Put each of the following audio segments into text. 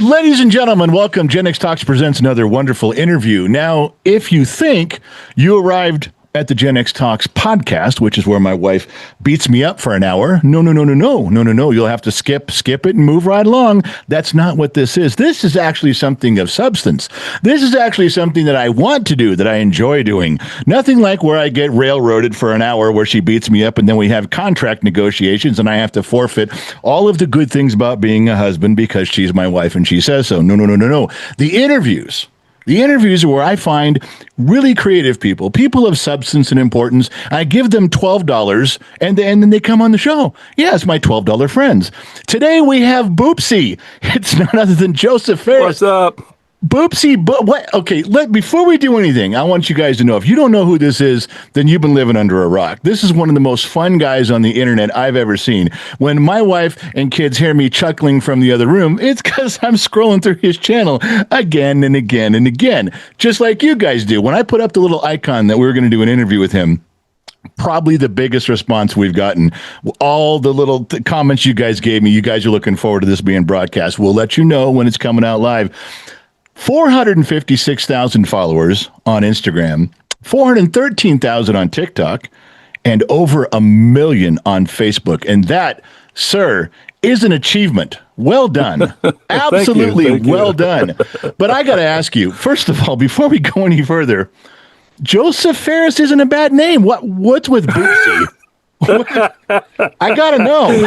Ladies and gentlemen, welcome. genxtalks presents another wonderful interview. Now, if you think you arrived at the genxtalks podcast, which is where my wife beats me up for an hour, no. You'll have to skip it and move right along. That's not what this is. This is actually something of substance. This is actually something that I want to do, that I enjoy doing. Nothing like where I get railroaded for an hour where she beats me up and then we have contract negotiations and I have to forfeit all of the good things about being a husband because she's my wife and she says so. No. The interviews are where I find really creative people of substance and importance. I give them $12 and then they come on the show. Yeah, it's my $12 friends. Today we have Boopsy. It's none other than Joseph Ferris. What's up? Boopsy, but what? Okay, before we do anything, I want you guys to know, if you don't know who this is, then you've been living under a rock. This is one of the most fun guys on the internet I've ever seen. When my wife and kids hear me chuckling from the other room, it's because I'm scrolling through his channel again and again and again, just like you guys do. When I put up the little icon that we were going to do an interview with him, probably the biggest response we've gotten. All the little comments you guys gave me, you guys are looking forward to this being broadcast. We'll let you know when it's coming out live. 456,000 followers on Instagram, 413,000 on TikTok, and over 1 million on Facebook. And that, sir, is an achievement. Well done. Absolutely well done. But I got to ask you, first of all, before we go any further, Joseph Ferris isn't a bad name. What's with Boopsy? I got to know.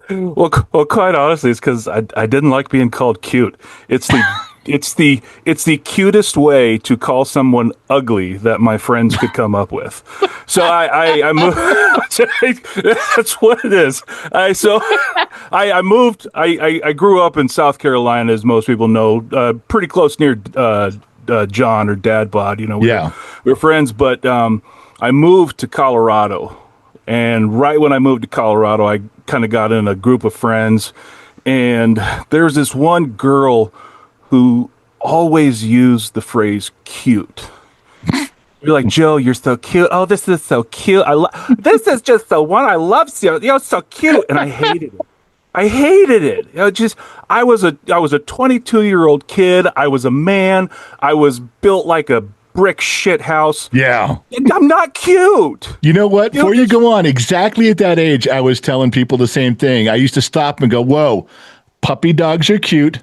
Well, quite honestly, it's because I didn't like being called cute. It's the cutest way to call someone ugly that my friends could come up with. So I moved. That's what it is. I moved. I grew up in South Carolina, as most people know, pretty close near John or Dad Bod. You know, we're friends. But I moved to Colorado. And right when I moved to Colorado, I kind of got in a group of friends. And there's this one girl who always used the phrase cute. You're like, Joe, you're so cute. Oh, this is so cute. This is just the one I love. You're so cute. And I hated it. I was a 22-year-old kid. I was a man. I was built like a brick shit house. Yeah. I'm not cute. You know what? Before you go on, exactly at that age, I was telling people the same thing. I used to stop and go, whoa, puppy dogs are cute.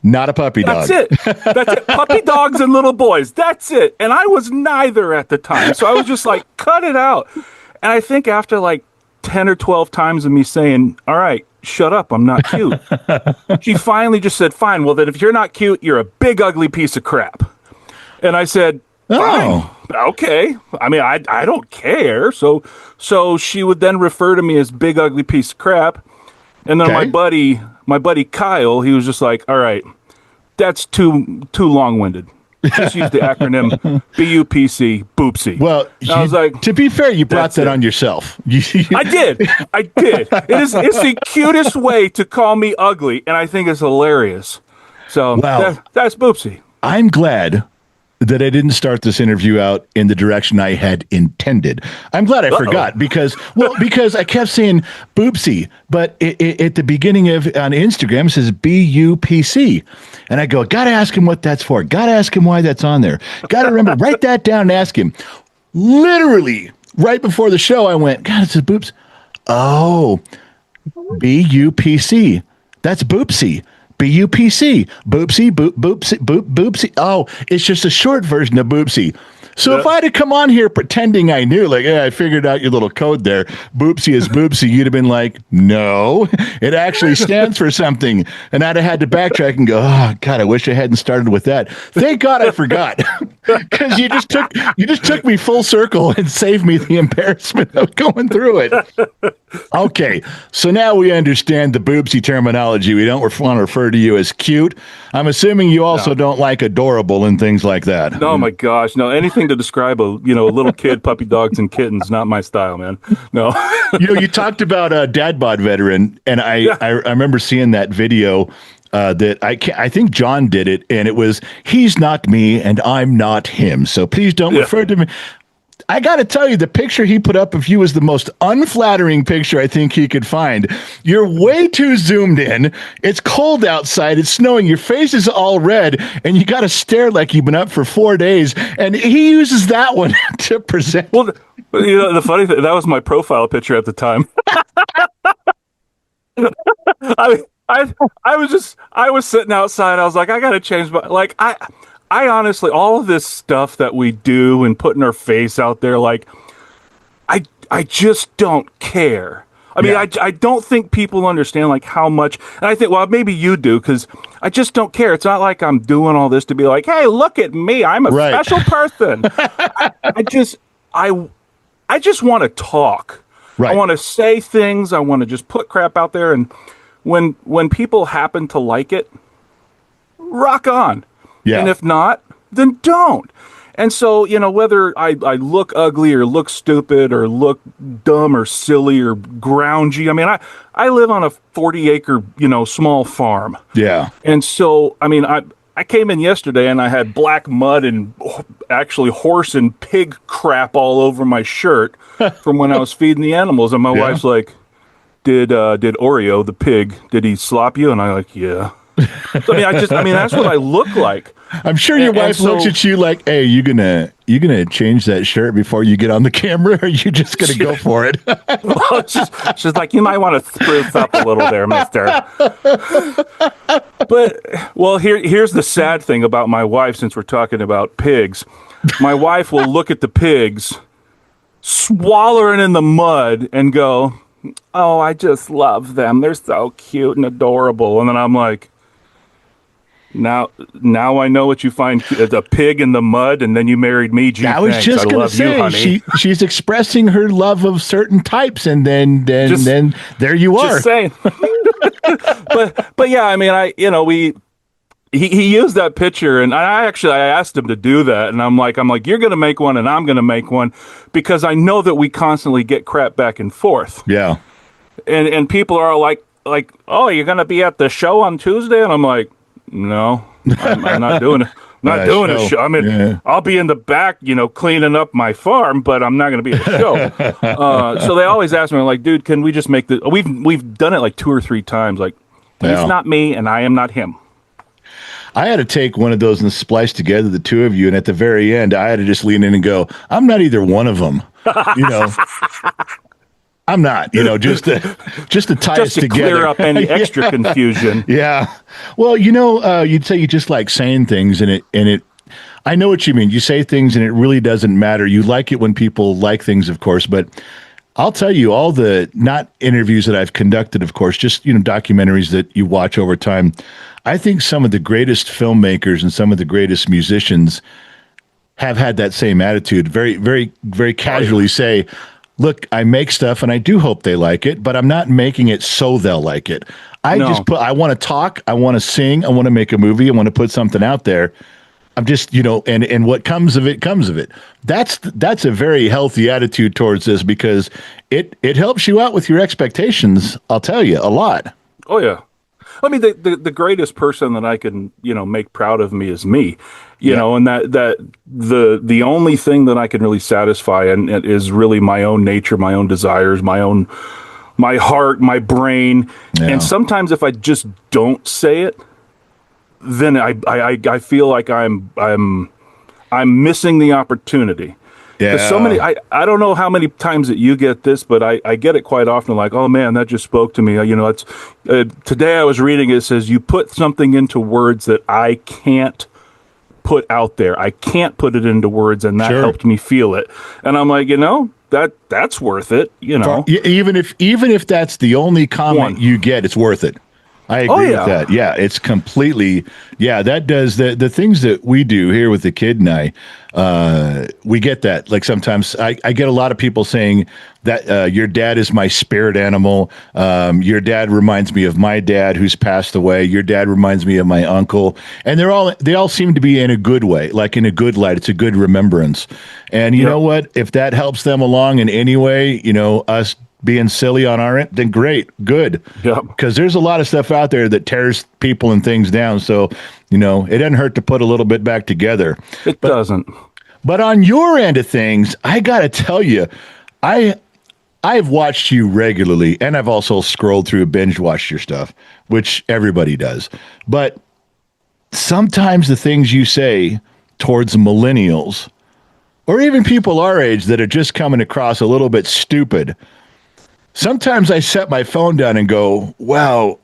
Not a puppy dog. That's it. Puppy dogs and little boys. That's it. And I was neither at the time. So I was just like, cut it out. And I think after like 10 or 12 times of me saying, all right, shut up, I'm not cute, she finally just said, fine, well, then if you're not cute, you're a big, ugly piece of crap. And I said, fine, okay. I mean, I don't care. So she would then refer to me as big, ugly piece of crap. And then my buddy Kyle, he was just like, all right, that's too long-winded. Just use the acronym BUPC, Boopsy. Well, I was like, to be fair, you brought that on yourself. I did. It's the cutest way to call me ugly, and I think it's hilarious. So that's Boopsy. I'm glad that I didn't start this interview out in the direction I had intended. I'm glad I forgot because I kept saying Boopsy, but at the beginning of on Instagram it says BUPC. And I go, gotta ask him what that's for. Gotta ask him why that's on there. Gotta remember, write that down and ask him. Literally, right before the show, I went, God, it says Boops. Oh, BUPC. That's Boopsy. BUPC, Boopsy, Boopsy. Oh, it's just a short version of Boopsy. So if I had to come on here pretending I knew, like, I figured out your little code there, Boopsy is Boopsy, you'd have been like, no, it actually stands for something. And I'd have had to backtrack and go, oh, God, I wish I hadn't started with that. Thank God I forgot. Because you just took me full circle and saved me the embarrassment of going through it. Okay, so now we understand the Boopsy terminology. We don't want to refer to you as cute. I'm assuming you also don't like adorable and things like that. Oh, my gosh. No, anything to describe a little kid, puppy dogs and kittens. Not my style, man. No. You talked about a dad bod veteran, and I remember seeing that video that I think John did it, and it was, he's not me and I'm not him, so please don't refer to me. I got to tell you, the picture he put up of you was the most unflattering picture I think he could find. You're way too zoomed in. It's cold outside. It's snowing. Your face is all red, and you got to stare like you've been up for 4 days. And he uses that one to present. Well, the funny thing, that was my profile picture at the time. I was sitting outside. I was like, I got to change my, like, I honestly, all of this stuff that we do and putting our face out there, like, I just don't care. I mean, I don't think people understand, like, how much, and I think, well, maybe you do, because I just don't care. It's not like I'm doing all this to be like, hey, look at me, I'm a special person. I just want to talk. I want to say things. I want to just put crap out there, and when people happen to like it, rock on. Yeah. And if not, then don't. And so, whether I look ugly or look stupid or look dumb or silly or groungy, I mean, I live on a 40-acre, small farm. Yeah. And so, I mean, I came in yesterday and I had black mud and actually horse and pig crap all over my shirt from when I was feeding the animals. And my wife's like, did Oreo, the pig, did he slop you? And I'm like, yeah. So, I mean, that's what I look like. I'm sure your wife looks at you like, hey, you gonna change that shirt before you get on the camera, or are you just gonna go for it? Well, she's like, you might want to spruce up a little there, mister. But, well, here's the sad thing about my wife, since we're talking about pigs. My wife will look at the pigs, swallowing in the mud, and go, oh, I just love them. They're so cute and adorable. And then I'm like, Now I know what you find as a pig in the mud, and then you married me. Gee, I was just going to say, she's expressing her love of certain types, and then there you are. Just saying. but yeah, I mean, he used that picture, and I asked him to do that, and I'm like, you're going to make one, and I'm going to make one, because I know that we constantly get crap back and forth. Yeah. And people are like, oh, you're going to be at the show on Tuesday, and I'm like, no, I'm not doing it. Not doing a show. I mean, I'll be in the back, cleaning up my farm, but I'm not going to be at the show. So they always ask me, like, dude, can we just make the? We've done it like 2 or 3 times. Like, he's not me, and I am not him. I had to take one of those and splice together the two of you, and at the very end, I had to just lean in and go, I'm not either one of them. I'm not, just to tie us together. Clear up any extra confusion. Yeah. Well, you'd say you just like saying things, and it. I know what you mean. You say things, and it really doesn't matter. You like it when people like things, of course, but I'll tell you, all the not interviews that I've conducted, of course, just documentaries that you watch over time. I think some of the greatest filmmakers and some of the greatest musicians have had that same attitude. Very, very, very casually say, look, I make stuff and I do hope they like it, but I'm not making it so they'll like it. I want to talk, I want to sing, I want to make a movie, I want to put something out there. I'm just, and what comes of it comes of it. That's a very healthy attitude towards this, because it helps you out with your expectations, I'll tell you, a lot. Oh yeah. I mean, the greatest person that I can, make proud of me is me, know, and that the only thing that I can really satisfy and is really my own nature, my own desires, my heart, my brain. Yeah. And sometimes if I just don't say it, then I feel like I'm missing the opportunity. Yeah. So many, I don't know how many times that you get this, but I get it quite often. Like, oh man, that just spoke to me. It's today I was reading it says you put something into words that I can't put out there. I can't put it into words, and that helped me feel it. And I'm like, that's worth it. Even if that's the only comment you get, it's worth it. I Oh, agree with yeah. that. Yeah, it's completely. Yeah, that does the things that we do here with the kid and I. We get that. Like sometimes I get a lot of people saying that your dad is my spirit animal. Your dad reminds me of my dad who's passed away. Your dad reminds me of my uncle, and they all seem to be in a good way, like in a good light. It's a good remembrance. And you Yep. know what? If that helps them along in any way, us being silly on our end, then great, good. Yep. Because there's a lot of stuff out there that tears people and things down. So, it doesn't hurt to put a little bit back together. It doesn't. But on your end of things, I got to tell you, I've watched you regularly, and I've also scrolled through, binge watched your stuff, which everybody does. But sometimes the things you say towards millennials, or even people our age that are just coming across a little bit stupid, sometimes I set my phone down and go, wow,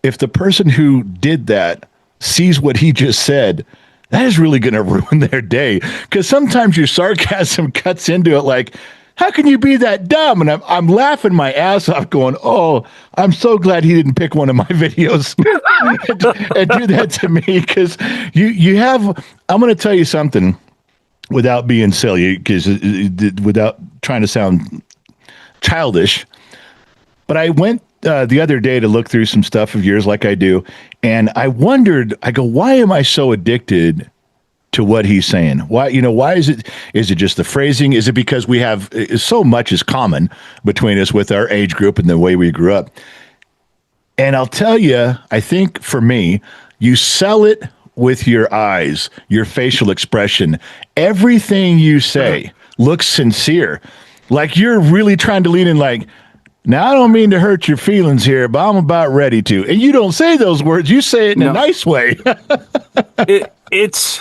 if the person who did that sees what he just said, that is really going to ruin their day. Because sometimes your sarcasm cuts into it like, how can you be that dumb? And I'm laughing my ass off going, oh, I'm so glad he didn't pick one of my videos and do that to me. Because you have, I'm going to tell you something without being silly, because without trying to sound childish. But I went the other day to look through some stuff of yours like I do. And I wondered, I go, why am I so addicted to what he's saying? Why is it just the phrasing? Is it because we have so much is common between us with our age group and the way we grew up? And I'll tell you, I think for me, you sell it with your eyes, your facial expression. Everything you say looks sincere. Like you're really trying to lean in like, now, I don't mean to hurt your feelings here, but I'm about ready to. And you don't say those words. You say it in a nice way. It's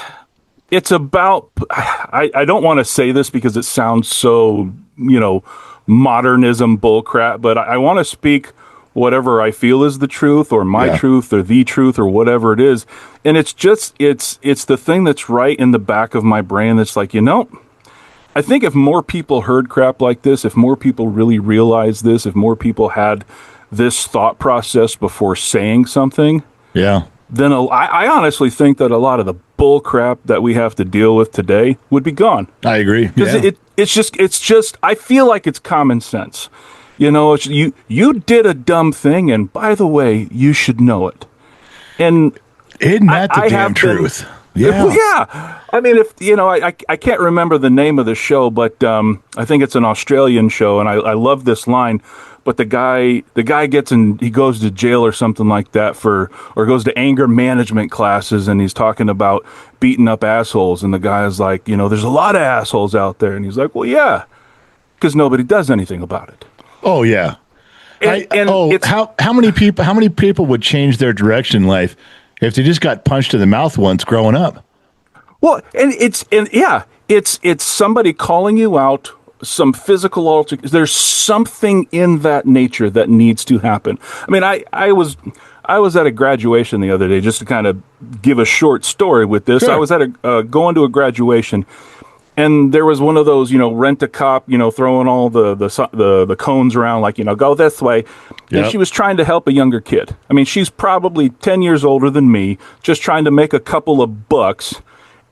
about, I don't want to say this because it sounds so, modernism bullcrap, but I want to speak whatever I feel is the truth or my truth or the truth or whatever it is. And it's just, it's the thing that's right in the back of my brain that's like, I think if more people heard crap like this, if more people really realized this, if more people had this thought process before saying something, then I honestly think that a lot of the bull crap that we have to deal with today would be gone. I agree. Because it's just, I feel like it's common sense. You did a dumb thing, and by the way, you should know it. And isn't that the damn truth? Yeah. I mean, I can't remember the name of the show, but I think it's an Australian show, and I love this line. But the guy he goes to jail or something like that or goes to anger management classes, and he's talking about beating up assholes, and the guy is like, there's a lot of assholes out there, and he's like, well, yeah, because nobody does anything about it. Oh yeah. How many people would change their direction in life if they just got punched in the mouth once growing up? Well, it's somebody calling you out, some physical altercation. There's something in that nature that needs to happen. I mean, I was at a graduation the other day, just to kind of give a short story with this. Sure. I was at going to a graduation, and there was one of those, rent a cop, throwing all the cones around, like, go this way. Yep. And she was trying to help a younger kid. I mean, she's probably 10 years older than me, just trying to make a couple of bucks.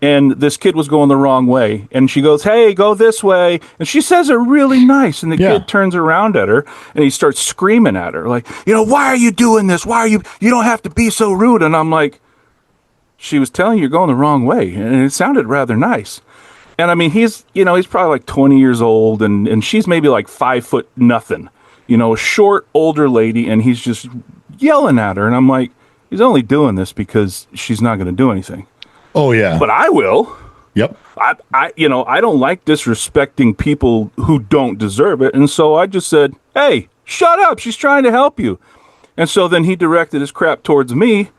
And this kid was going the wrong way. And she goes, hey, go this way. And she says it really nice. And the kid turns around at her and he starts screaming at her like, why are you doing this? You don't have to be so rude. And I'm like, she was telling you you're going the wrong way. And it sounded rather nice. And I mean, he's probably like 20 years old and she's maybe like 5 foot nothing, a short older lady. And he's just yelling at her. And I'm like, he's only doing this because she's not going to do anything. Oh yeah. But I will. Yep. I don't like disrespecting people who don't deserve it. And so I just said, hey, shut up. She's trying to help you. And so then he directed his crap towards me.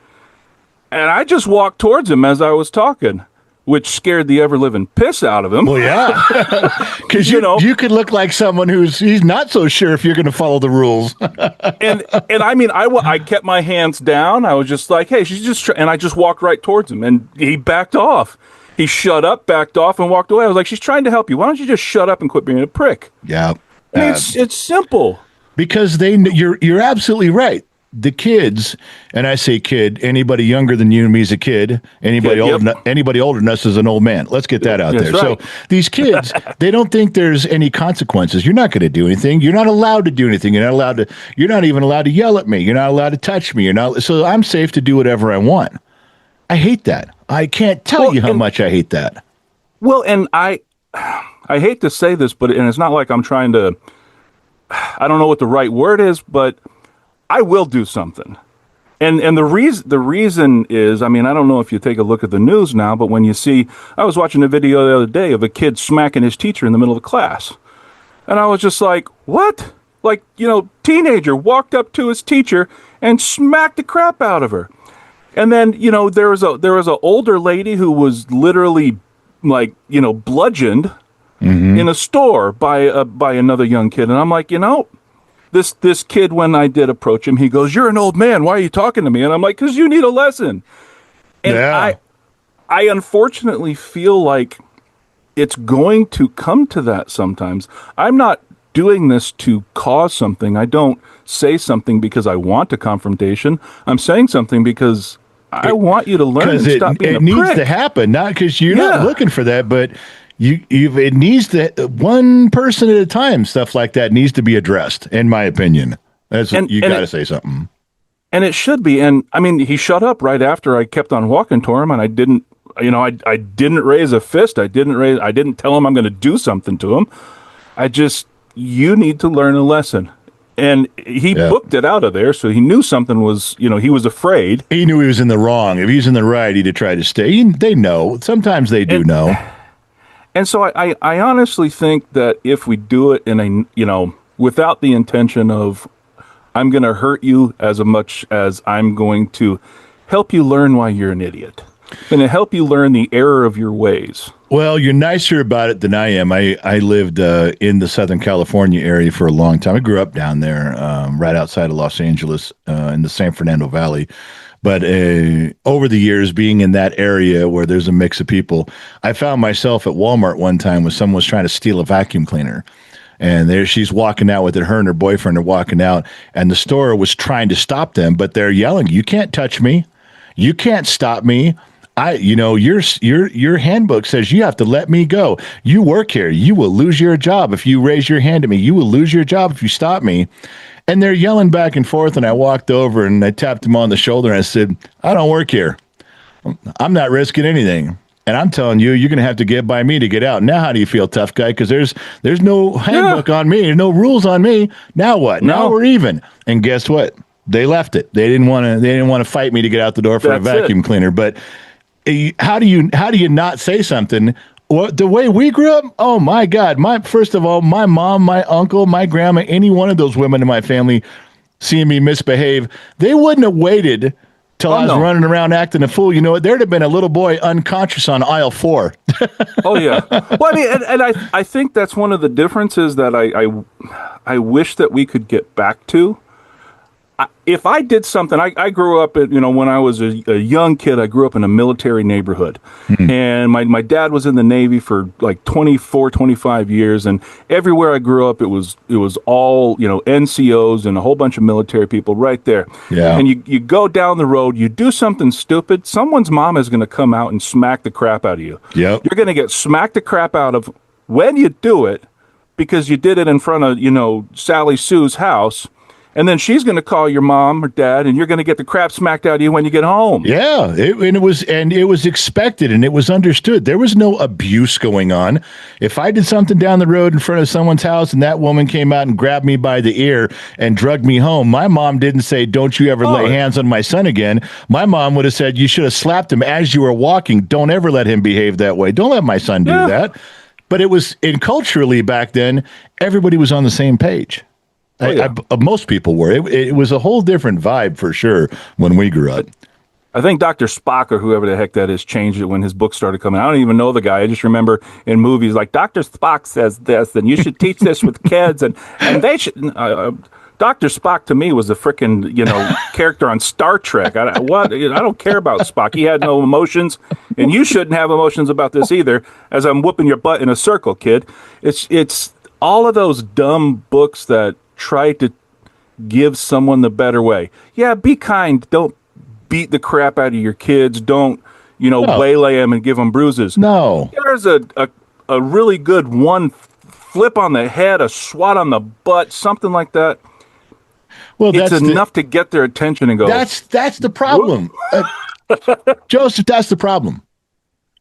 And I just walked towards him as I was talking, which scared the ever-living piss out of him. Well, yeah. Because you could look like someone he's not so sure if you're going to follow the rules. and I mean, I kept my hands down. I was just like, hey, she's just and I just walked right towards him, and he backed off. He shut up, backed off, and walked away. I was like, she's trying to help you. Why don't you just shut up and quit being a prick? Yeah. I mean, it's simple. Because you're absolutely right. the kids, and I say kid, anybody younger than you and me is a kid. Anybody anybody older than us is an old man. Let's get that out there. Right. So these kids, they don't think there's any consequences. You're not going to do anything. You're not allowed to do anything. You're not even allowed to yell at me. You're not allowed to touch me. So I'm safe to do whatever I want. I hate that. I can't tell you how much I hate that. Well, and I hate to say this, but it's not like I'm trying to, I don't know what the right word is, but I will do something. And the reason is, I mean, I don't know if you take a look at the news now, but when you see, I was watching a video the other day of a kid smacking his teacher in the middle of class. And I was just like, what? Like, teenager walked up to his teacher and smacked the crap out of her. And then, there was a older lady who was literally bludgeoned in a store by another young kid. And I'm like, this kid, when I did approach him, he goes, "You're an old man. Why are you talking to me?" And I'm like, "'Cause you need a lesson." And I unfortunately feel like it's going to come to that sometimes. I'm not doing this to cause something. I don't say something because I want a confrontation. I'm saying something because I want you to learn and stop being a prick. It needs to happen, not because you're not looking for that, but it needs to, one person at a time, stuff like that needs to be addressed, in my opinion. You got to say something. And it should be. And I mean, he shut up right after I kept on walking to him, and I didn't, I didn't raise a fist. I didn't tell him I'm going to do something to him. You need to learn a lesson. And he booked it out of there, so he knew something was, he was afraid. He knew he was in the wrong. If he was in the right, he'd have tried to stay. They know. Sometimes they do know. And so I honestly think that if we do it in a, without the intention of, I'm going to hurt you as much as I'm going to help you learn why you're an idiot. I'm going to help you learn the error of your ways. Well, you're nicer about it than I am. I lived in the Southern California area for a long time. I grew up down there, right outside of Los Angeles, in the San Fernando Valley. But over the years, being in that area where there's a mix of people, I found myself at Walmart one time when someone was trying to steal a vacuum cleaner. And there she's walking out with it. Her and her boyfriend are walking out, and the store was trying to stop them, but they're yelling, "You can't touch me. You can't stop me. Your handbook says you have to let me go. You work here. You will lose your job if you raise your hand at me. You will lose your job if you stop me." And they're yelling back and forth, and I walked over and I tapped him on the shoulder and I said, "I don't work here. I'm not risking anything. And I'm telling you, you're going to have to get by me to get out. Now, how do you feel, tough guy? Because there's no handbook on me. There's no rules on me. Now what? No. Now we're even." And guess what? They left it. They didn't want to fight me to get out the door for a vacuum cleaner. But how do you not say something? Well, the way we grew up, oh my God! First of all, my mom, my uncle, my grandma, any one of those women in my family, seeing me misbehave, they wouldn't have waited till I was running around acting a fool. You know what? There'd have been a little boy unconscious on aisle 4. Oh yeah. Well, I mean, and I think that's one of the differences that I wish that we could get back to. If I did something, I grew up at, when I was a young kid, I grew up in a military neighborhood. And my dad was in the Navy for like 24, 25 years. And everywhere I grew up, it was all, NCOs and a whole bunch of military people right there. Yeah. And you go down the road, you do something stupid, someone's mom is going to come out and smack the crap out of you. Yep. You're going to get smacked the crap out of when you do it because you did it in front of, Sally Sue's house. And then she's going to call your mom or dad, and you're going to get the crap smacked out of you when you get home. Yeah, it was expected, and it was understood. There was no abuse going on. If I did something down the road in front of someone's house, and that woman came out and grabbed me by the ear and drugged me home, my mom didn't say, "Don't you ever lay hands on my son again." My mom would have said, "You should have slapped him as you were walking. Don't ever let him behave that way. Don't let my son do that." But it was, culturally back then, everybody was on the same page. Most people were. It was a whole different vibe for sure when we grew up. I think Dr. Spock or whoever the heck that is changed it when his book started coming out. I don't even know the guy. I just remember in movies like Dr. Spock says this, and you should teach this with kids, and they should. Dr. Spock to me was a freaking character on Star Trek. I don't care about Spock. He had no emotions, and you shouldn't have emotions about this either. As I'm whooping your butt in a circle, kid. It's all of those dumb books that try to give someone the better way. Yeah, be kind. Don't beat the crap out of your kids. Don't, No. waylay them and give them bruises. No. There's a really good one flip on the head, a swat on the butt, something like that. Well, It's enough to get their attention and go. That's the problem. Joseph, that's the problem.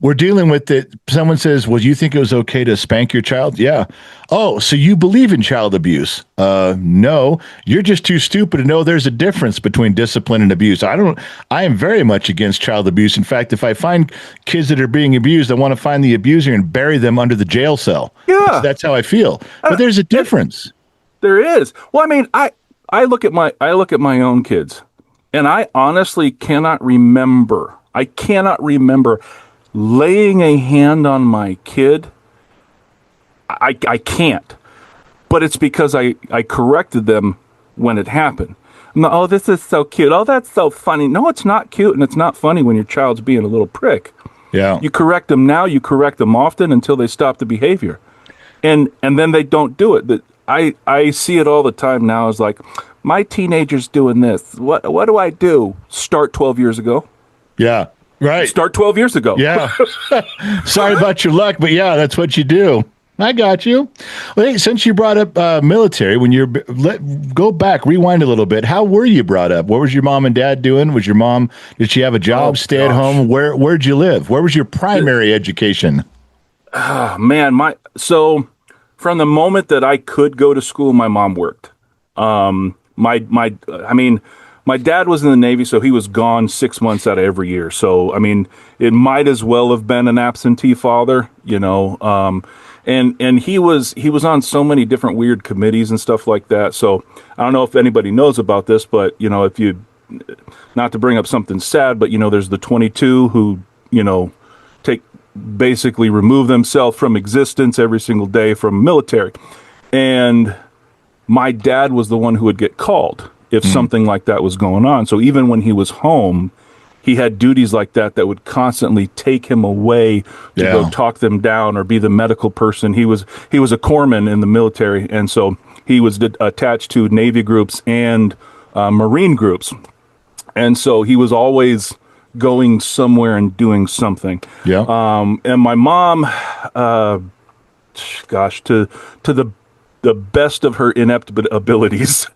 We're dealing with it. Someone says, well, you think it was okay to spank your child? Yeah. Oh, so you believe in child abuse? No, you're just too stupid to know there's a difference between discipline and abuse. I am very much against child abuse. In fact, if I find kids that are being abused, I want to find the abuser and bury them under the jail cell. Yeah. That's how I feel. But there's a difference. There is. Well, I mean, I look at my own kids, and I honestly cannot remember. I cannot remember laying a hand on my kid. I can't. But it's because I corrected them when it happened. No, oh, this is so cute. Oh, that's so funny. No, it's not cute and it's not funny when your child's being a little prick. Yeah. You correct them now, you correct them often until they stop the behavior. And then they don't do it. But I see it all the time now as like, my teenager's doing this. What do I do? Start 12 years ago. Yeah. Right. Start 12 years ago. Yeah. Sorry about your luck, but yeah, that's what you do. I got you. Well, hey, since you brought up military, go back, rewind a little bit. How were you brought up? What was your mom and dad doing? Did she have a job, stay at home? Where'd you live? Where was your primary education? Man, so from the moment that I could go to school, my mom worked. My dad was in the Navy, so he was gone 6 months out of every year. So, I mean, it might as well have been an absentee father, and he was on so many different weird committees and stuff like that. So I don't know if anybody knows about this, but, if you, not to bring up something sad, but, there's the 22 who, basically remove themselves from existence every single day from military. And my dad was the one who would get called if something like that was going on. So even when he was home, he had duties like that would constantly take him away to go talk them down or be the medical person. He was a corpsman in the military, and so he was attached to Navy groups and Marine groups. And so he was always going somewhere and doing something. Yeah. And my mom, to the best of her inept abilities,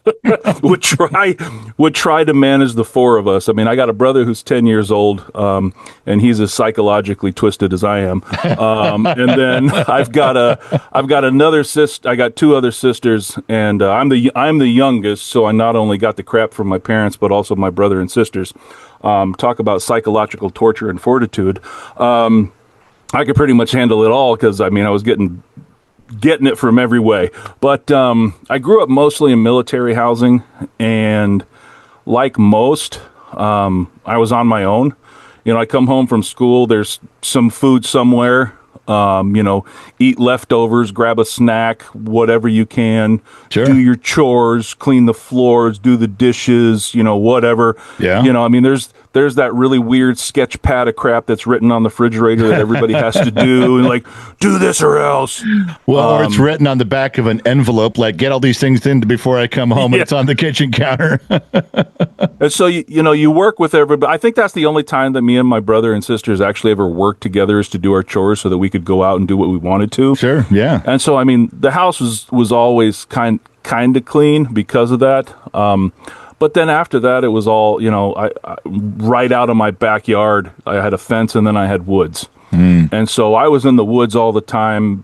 would try to manage the four of us. I mean, I got a brother who's 10 years old, and he's as psychologically twisted as I am. And then I've got another sister. I got two other sisters, and I'm the youngest, so I not only got the crap from my parents, but also my brother and sisters. Talk about psychological torture and fortitude. I could pretty much handle it all because I was getting it from every way. But I grew up mostly in military housing, and like most, I was on my own. I come home from school, there's some food somewhere, eat leftovers, grab a snack, whatever you can, Sure. Do your chores, clean the floors, do the dishes, whatever. Yeah. There's that really weird sketch pad of crap that's written on the refrigerator that everybody has to do, and like, do this or else. Well, or it's written on the back of an envelope, like, get all these things in before I come home, and it's on the kitchen counter. And so, you work with everybody. I think that's the only time that me and my brother and sisters actually ever worked together, is to do our chores so that we could go out and do what we wanted to. Sure, yeah. And so, the house was always kind of clean because of that. But then after that, it was all, I right out of my backyard. I had a fence, and then I had woods. And so I was in the woods all the time.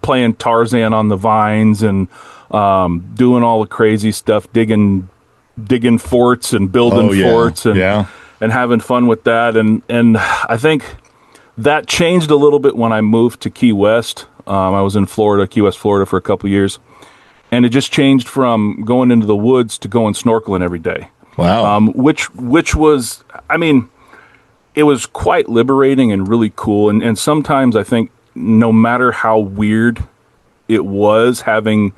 Playing Tarzan on the vines and doing all the crazy stuff, digging forts and building forts and having fun with that. And I think that changed a little bit when I moved to Key West. I was in Key West, Florida for a couple years. And it just changed from going into the woods to going snorkeling every day. Wow. Which was, it was quite liberating and really cool. And sometimes I think no matter how weird it was having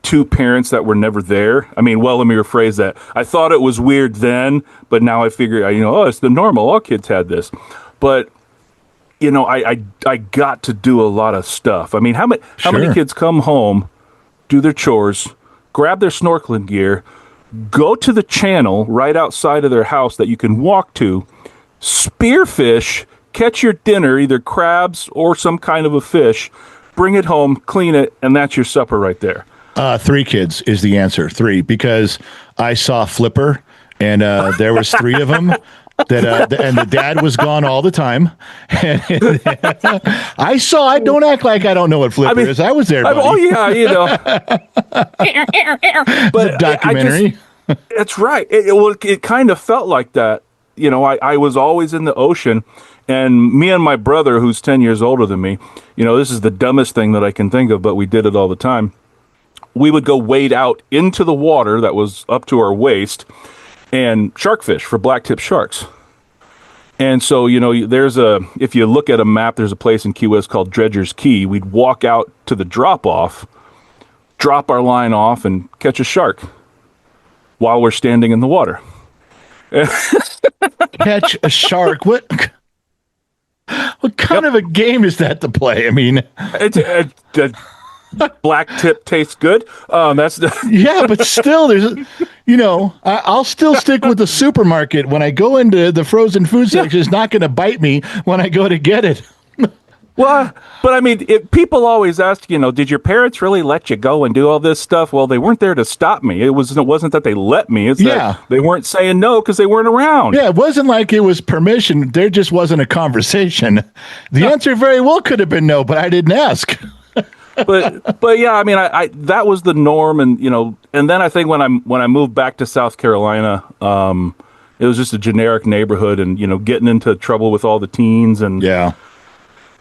two parents that were never there. Let me rephrase that. I thought it was weird then, but now I figure, it's the normal. All kids had this. But, I got to do a lot of stuff. How many kids come home, do their chores, grab their snorkeling gear, go to the channel right outside of their house that you can walk to, spearfish, catch your dinner, either crabs or some kind of a fish, bring it home, clean it, and that's your supper right there. 3 kids is the answer. 3, because I saw Flipper, and there was 3 of them. And the dad was gone all the time. And I don't act like I don't know what Flipper is. I was there, buddy. Oh, yeah, you know. But documentary. That's right. It kind of felt like that. You know, I was always in the ocean, and me and my brother, who's 10 years older than me, you know, this is the dumbest thing that I can think of, but we did it all the time. We would go wade out into the water that was up to our waist and shark fish for blacktip sharks. And so, you know, if you look at a map, there's a place in Key West called Dredger's Key. We'd walk out to the drop-off, drop our line off, and catch a shark while we're standing in the water. Catch a shark? What kind of a game is that to play? I mean, black tip tastes good. Yeah, but still, I'll still stick with the supermarket. When I go into the frozen food section, it's not going to bite me when I go to get it. Well, but I mean, people always ask, did your parents really let you go and do all this stuff? Well, they weren't there to stop me. It wasn't that they let me. It's that they weren't saying no because they weren't around. Yeah, it wasn't like it was permission. There just wasn't a conversation. The answer very well could have been no, but I didn't ask. But yeah, I mean, I that was the norm, and and then I think when I moved back to South Carolina, it was just a generic neighborhood, and getting into trouble with all the teens, and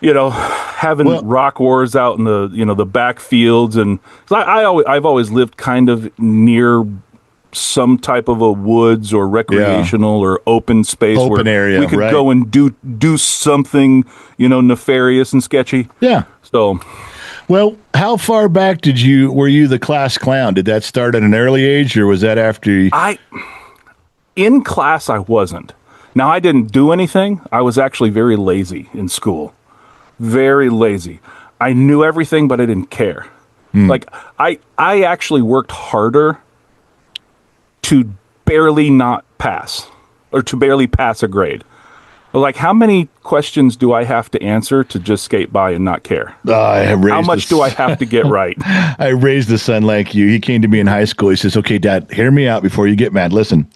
having rock wars out in the the backfields, and I've always lived kind of near some type of a woods or recreational or open space area we could go and do something nefarious and sketchy. Yeah. So. Well, how far back were you the class clown? Did that start at an early age, or was that after? In class, I wasn't. Now, I didn't do anything. I was actually very lazy in school. Very lazy. I knew everything, but I didn't care. Like, I actually worked harder to barely not pass, or to barely pass a grade. Like, how many questions do I have to answer to just skate by and not care? How much do I have to get right? I raised a son like you. He came to me in high school. He says, okay, Dad, hear me out before you get mad. Listen,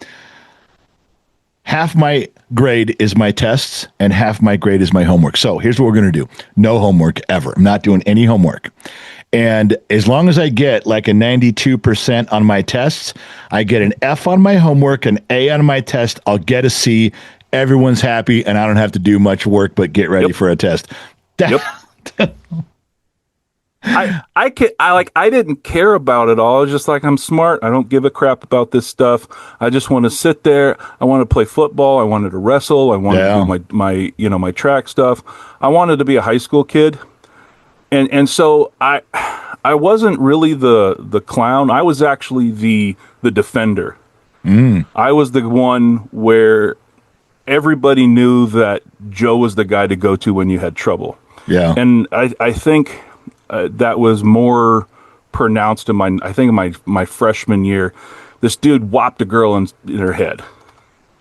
half my grade is my tests and half my grade is my homework. So here's what we're going to do. No homework ever. I'm not doing any homework. And as long as I get like a 92% on my tests, I get an F on my homework, an A on my test, I'll get a C. Everyone's happy, and I don't have to do much work but get ready for a test. Yep. I didn't care about it all. I was just like, I'm smart. I don't give a crap about this stuff. I just want to sit there. I want to play football. I wanted to wrestle. I wanted to do my track stuff. I wanted to be a high school kid. And so I wasn't really the clown. I was actually the defender. I was the one where everybody knew that Joe was the guy to go to when you had trouble. Yeah. And I think that was more pronounced in my freshman year. This dude whopped a girl in her head.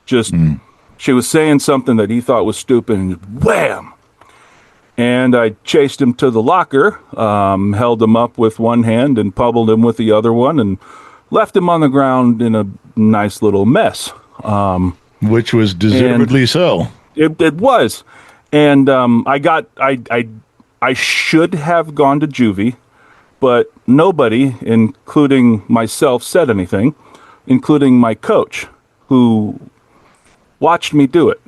She was saying something that he thought was stupid, and wham! And I chased him to the locker, held him up with one hand and pummeled him with the other one, and left him on the ground in a nice little mess. Which was deservedly so. It was. And I should have gone to juvie, but nobody, including myself, said anything, including my coach, who watched me do it.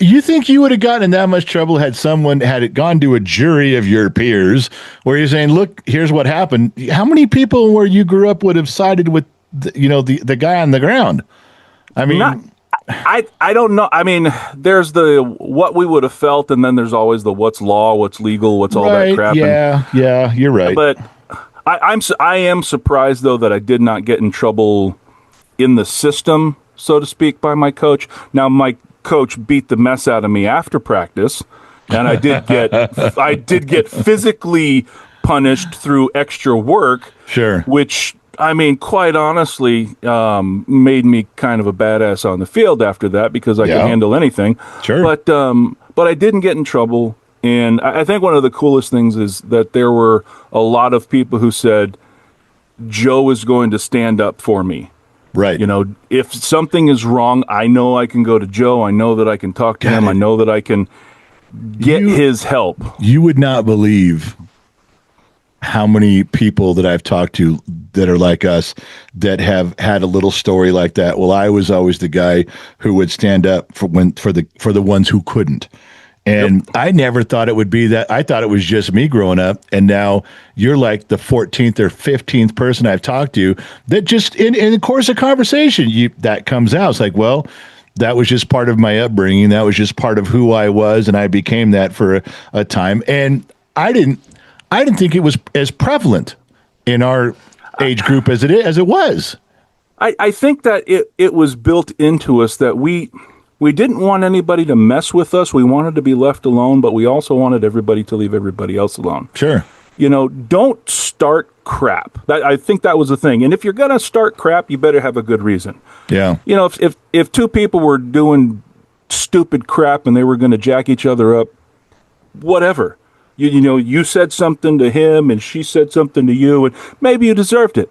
You think you would have gotten in that much trouble had it gone to a jury of your peers where you're saying, look, here's what happened. How many people where you grew up would have sided with the guy on the ground? I mean, I don't know. I mean, there's the what we would have felt, and then there's always the what's law, what's legal, what's all that crap. Yeah, you're right. But I am surprised though that I did not get in trouble in the system, so to speak, by my coach. Now my coach beat the mess out of me after practice, and I did get physically punished through extra work. Sure. Which, I mean, quite honestly, made me kind of a badass on the field after that because I could handle anything. Sure. But I didn't get in trouble. And I think one of the coolest things is that there were a lot of people who said, Joe is going to stand up for me. Right. You know, if something is wrong, I know I can go to Joe. I know that I can talk to him. I know that I can get his help. You would not believe how many people that I've talked to that are like us that have had a little story like that. Well, I was always the guy who would stand up for the ones who couldn't. And I never thought it would be that. I thought it was just me growing up. And now you're like the 14th or 15th person I've talked to that just in the course of conversation, that comes out. It's like, well, that was just part of my upbringing. That was just part of who I was. And I became that for a time. And I didn't think it was as prevalent in our age group as it was. I think that it was built into us that we didn't want anybody to mess with us. We wanted to be left alone, but we also wanted everybody to leave everybody else alone. Sure. You know, don't start crap. I think that was the thing. And if you're going to start crap, you better have a good reason. Yeah. You know, if two people were doing stupid crap and they were going to jack each other up, whatever. You know, you said something to him and she said something to you, and maybe you deserved it.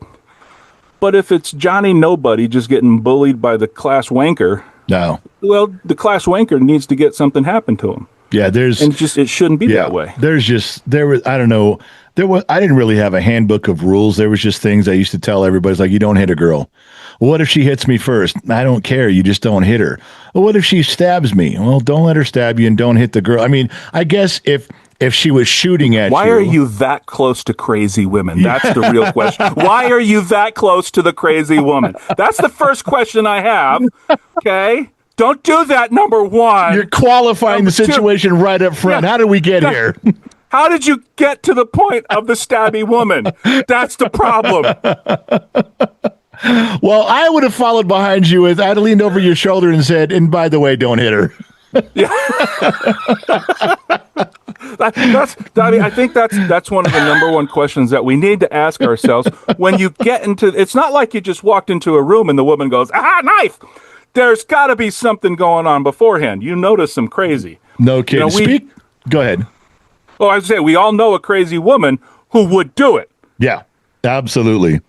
But if it's Johnny Nobody just getting bullied by the class wanker, no. Well, the class wanker needs to get something happen to him. Yeah, it shouldn't be that way. I don't know. I didn't really have a handbook of rules. There was just things I used to tell everybody. It's like, you don't hit a girl. Well, what if she hits me first? I don't care. You just don't hit her. Well, what if she stabs me? Well, don't let her stab you and don't hit the girl. I mean, I guess if she was shooting at you. Why are you that close to crazy women? That's the real question. Why are you that close to the crazy woman? That's the first question I have. Okay? Don't do that, number one. You're qualifying the situation right up front. Yeah. How did we get here? How did you get to the point of the stabby woman? That's the problem. Well, I would have followed behind you as I'd leaned over your shoulder and said, and by the way, don't hit her. Yeah. I think that's one of the number one questions that we need to ask ourselves when you get into. It's not like you just walked into a room and the woman goes, "Aha, knife!" There's got to be something going on beforehand. You notice some crazy. No kidding. Go ahead. Well, I was saying we all know a crazy woman who would do it. Yeah. Absolutely.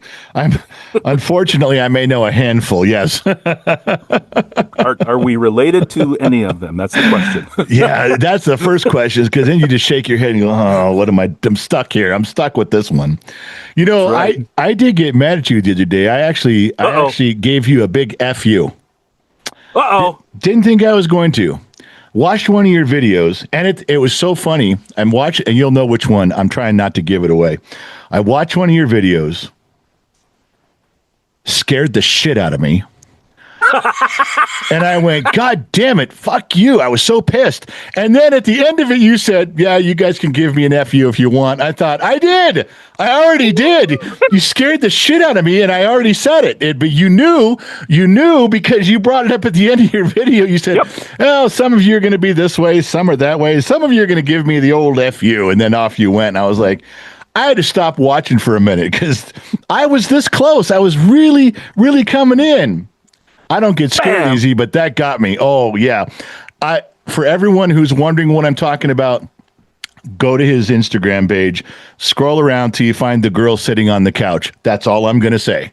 Unfortunately, I may know a handful. Yes. Are we related to any of them? That's the question. Yeah, that's the first question. Because then you just shake your head and go, "Oh, what am I? I'm stuck here. I'm stuck with this one." You know, right. I did get mad at you the other day. I actually gave you a big F you. Didn't think I was going to. Watched one of your videos, and it was so funny. And you'll know which one. I'm trying not to give it away. I watched one of your videos, scared the shit out of me. And I went, God damn it, fuck you. I was so pissed. And then at the end of it, you said, yeah, you guys can give me an FU if you want. I thought, I did. I already did. You scared the shit out of me, and I already said it. But you knew because you brought it up at the end of your video. You said, oh, some of you are going to be this way, some are that way. Some of you are going to give me the old FU, and then off you went. And I was like, I had to stop watching for a minute because I was this close. I was really, really coming in. I don't get scared easy, but that got me. Oh, yeah. For everyone who's wondering what I'm talking about, go to his Instagram page, scroll around till you find the girl sitting on the couch. That's all I'm going to say.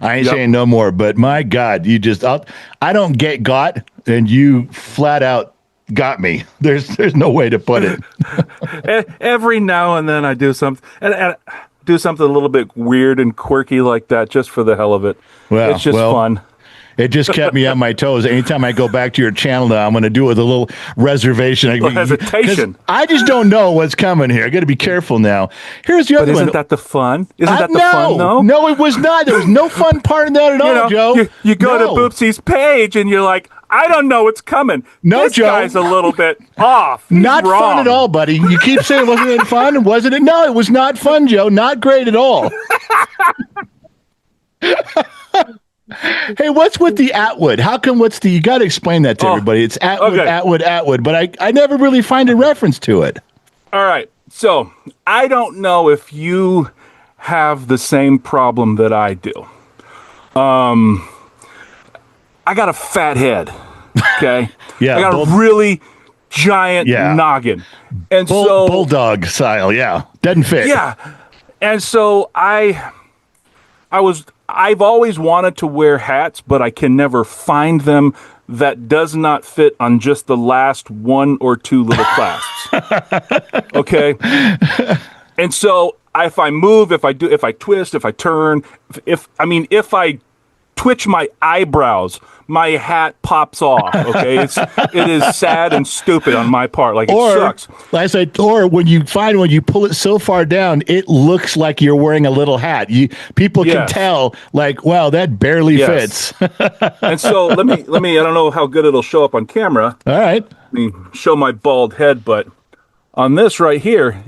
I ain't saying no more, but my God, I don't get got, and you flat out got me. There's no way to put it. Every now and then I do something, and do something a little bit weird and quirky like that just for the hell of it. Well, it's just fun. It just kept me on my toes. Anytime I go back to your channel now, I'm going to do it with a little reservation. Hesitation. I just don't know what's coming here. I got to be careful now. Here's the other one. Isn't that the fun? Isn't that the fun, though? No, it was not. There was no fun part in that at all, Joe. You go to Boopsy's page and you're like, I don't know what's coming. No, this Joe. Guy's a little bit off. He's not wrong. Fun at all, buddy. You keep saying, wasn't it fun? Wasn't it? No, it was not fun, Joe. Not great at all. Hey, what's with the Atwood? How come you got to explain that to everybody. It's Atwood, Atwood, Atwood, but I never really find a reference to it. All right. So I don't know if you have the same problem that I do. I got a fat head. Okay. Yeah, I got a really giant noggin. And so bulldog style, doesn't fit. Yeah. And so I've always wanted to wear hats, but I can never find them that does not fit on just the last one or two little clasps. Okay. And so if I move, if I twist, if I turn, if I twitch my eyebrows, my hat pops off. Okay, it is sad and stupid on my part. Like, it sucks. Like I said, or when you pull it so far down, it looks like you're wearing a little hat. People can tell, like, wow, that barely fits. And so let me. I don't know how good it'll show up on camera. All right, let me show my bald head, but on this right here,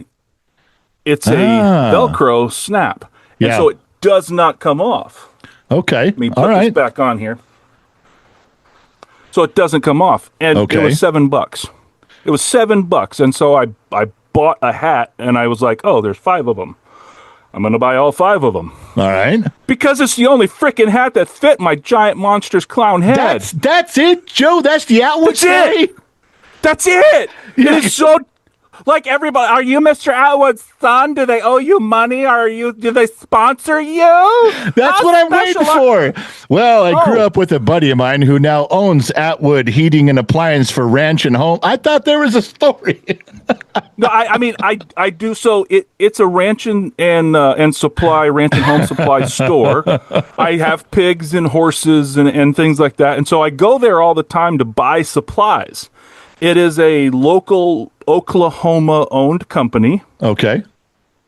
it's a Velcro snap, and so it does not come off. Okay. Let me put this back on here. So it doesn't come off. And it was $7. It was $7. And so I bought a hat and I was like, oh, there's 5 of them. I'm going to buy all 5 of them. All right. Because it's the only freaking hat that fit my giant monstrous clown head. That's it, Joe. That's the Atwood way. That's it. It is so... Like, everybody, are you Mr. Atwood's son? Do they owe you money? Do they sponsor you? That's what I'm waiting for. Well, I grew up with a buddy of mine who now owns Atwood Heating and Appliance for ranch and home. I thought there was a story. No, I do. So it's a ranch and supply, ranch and home supply store. I have pigs and horses and things like that. And so I go there all the time to buy supplies. It is a local Oklahoma-owned company. Okay.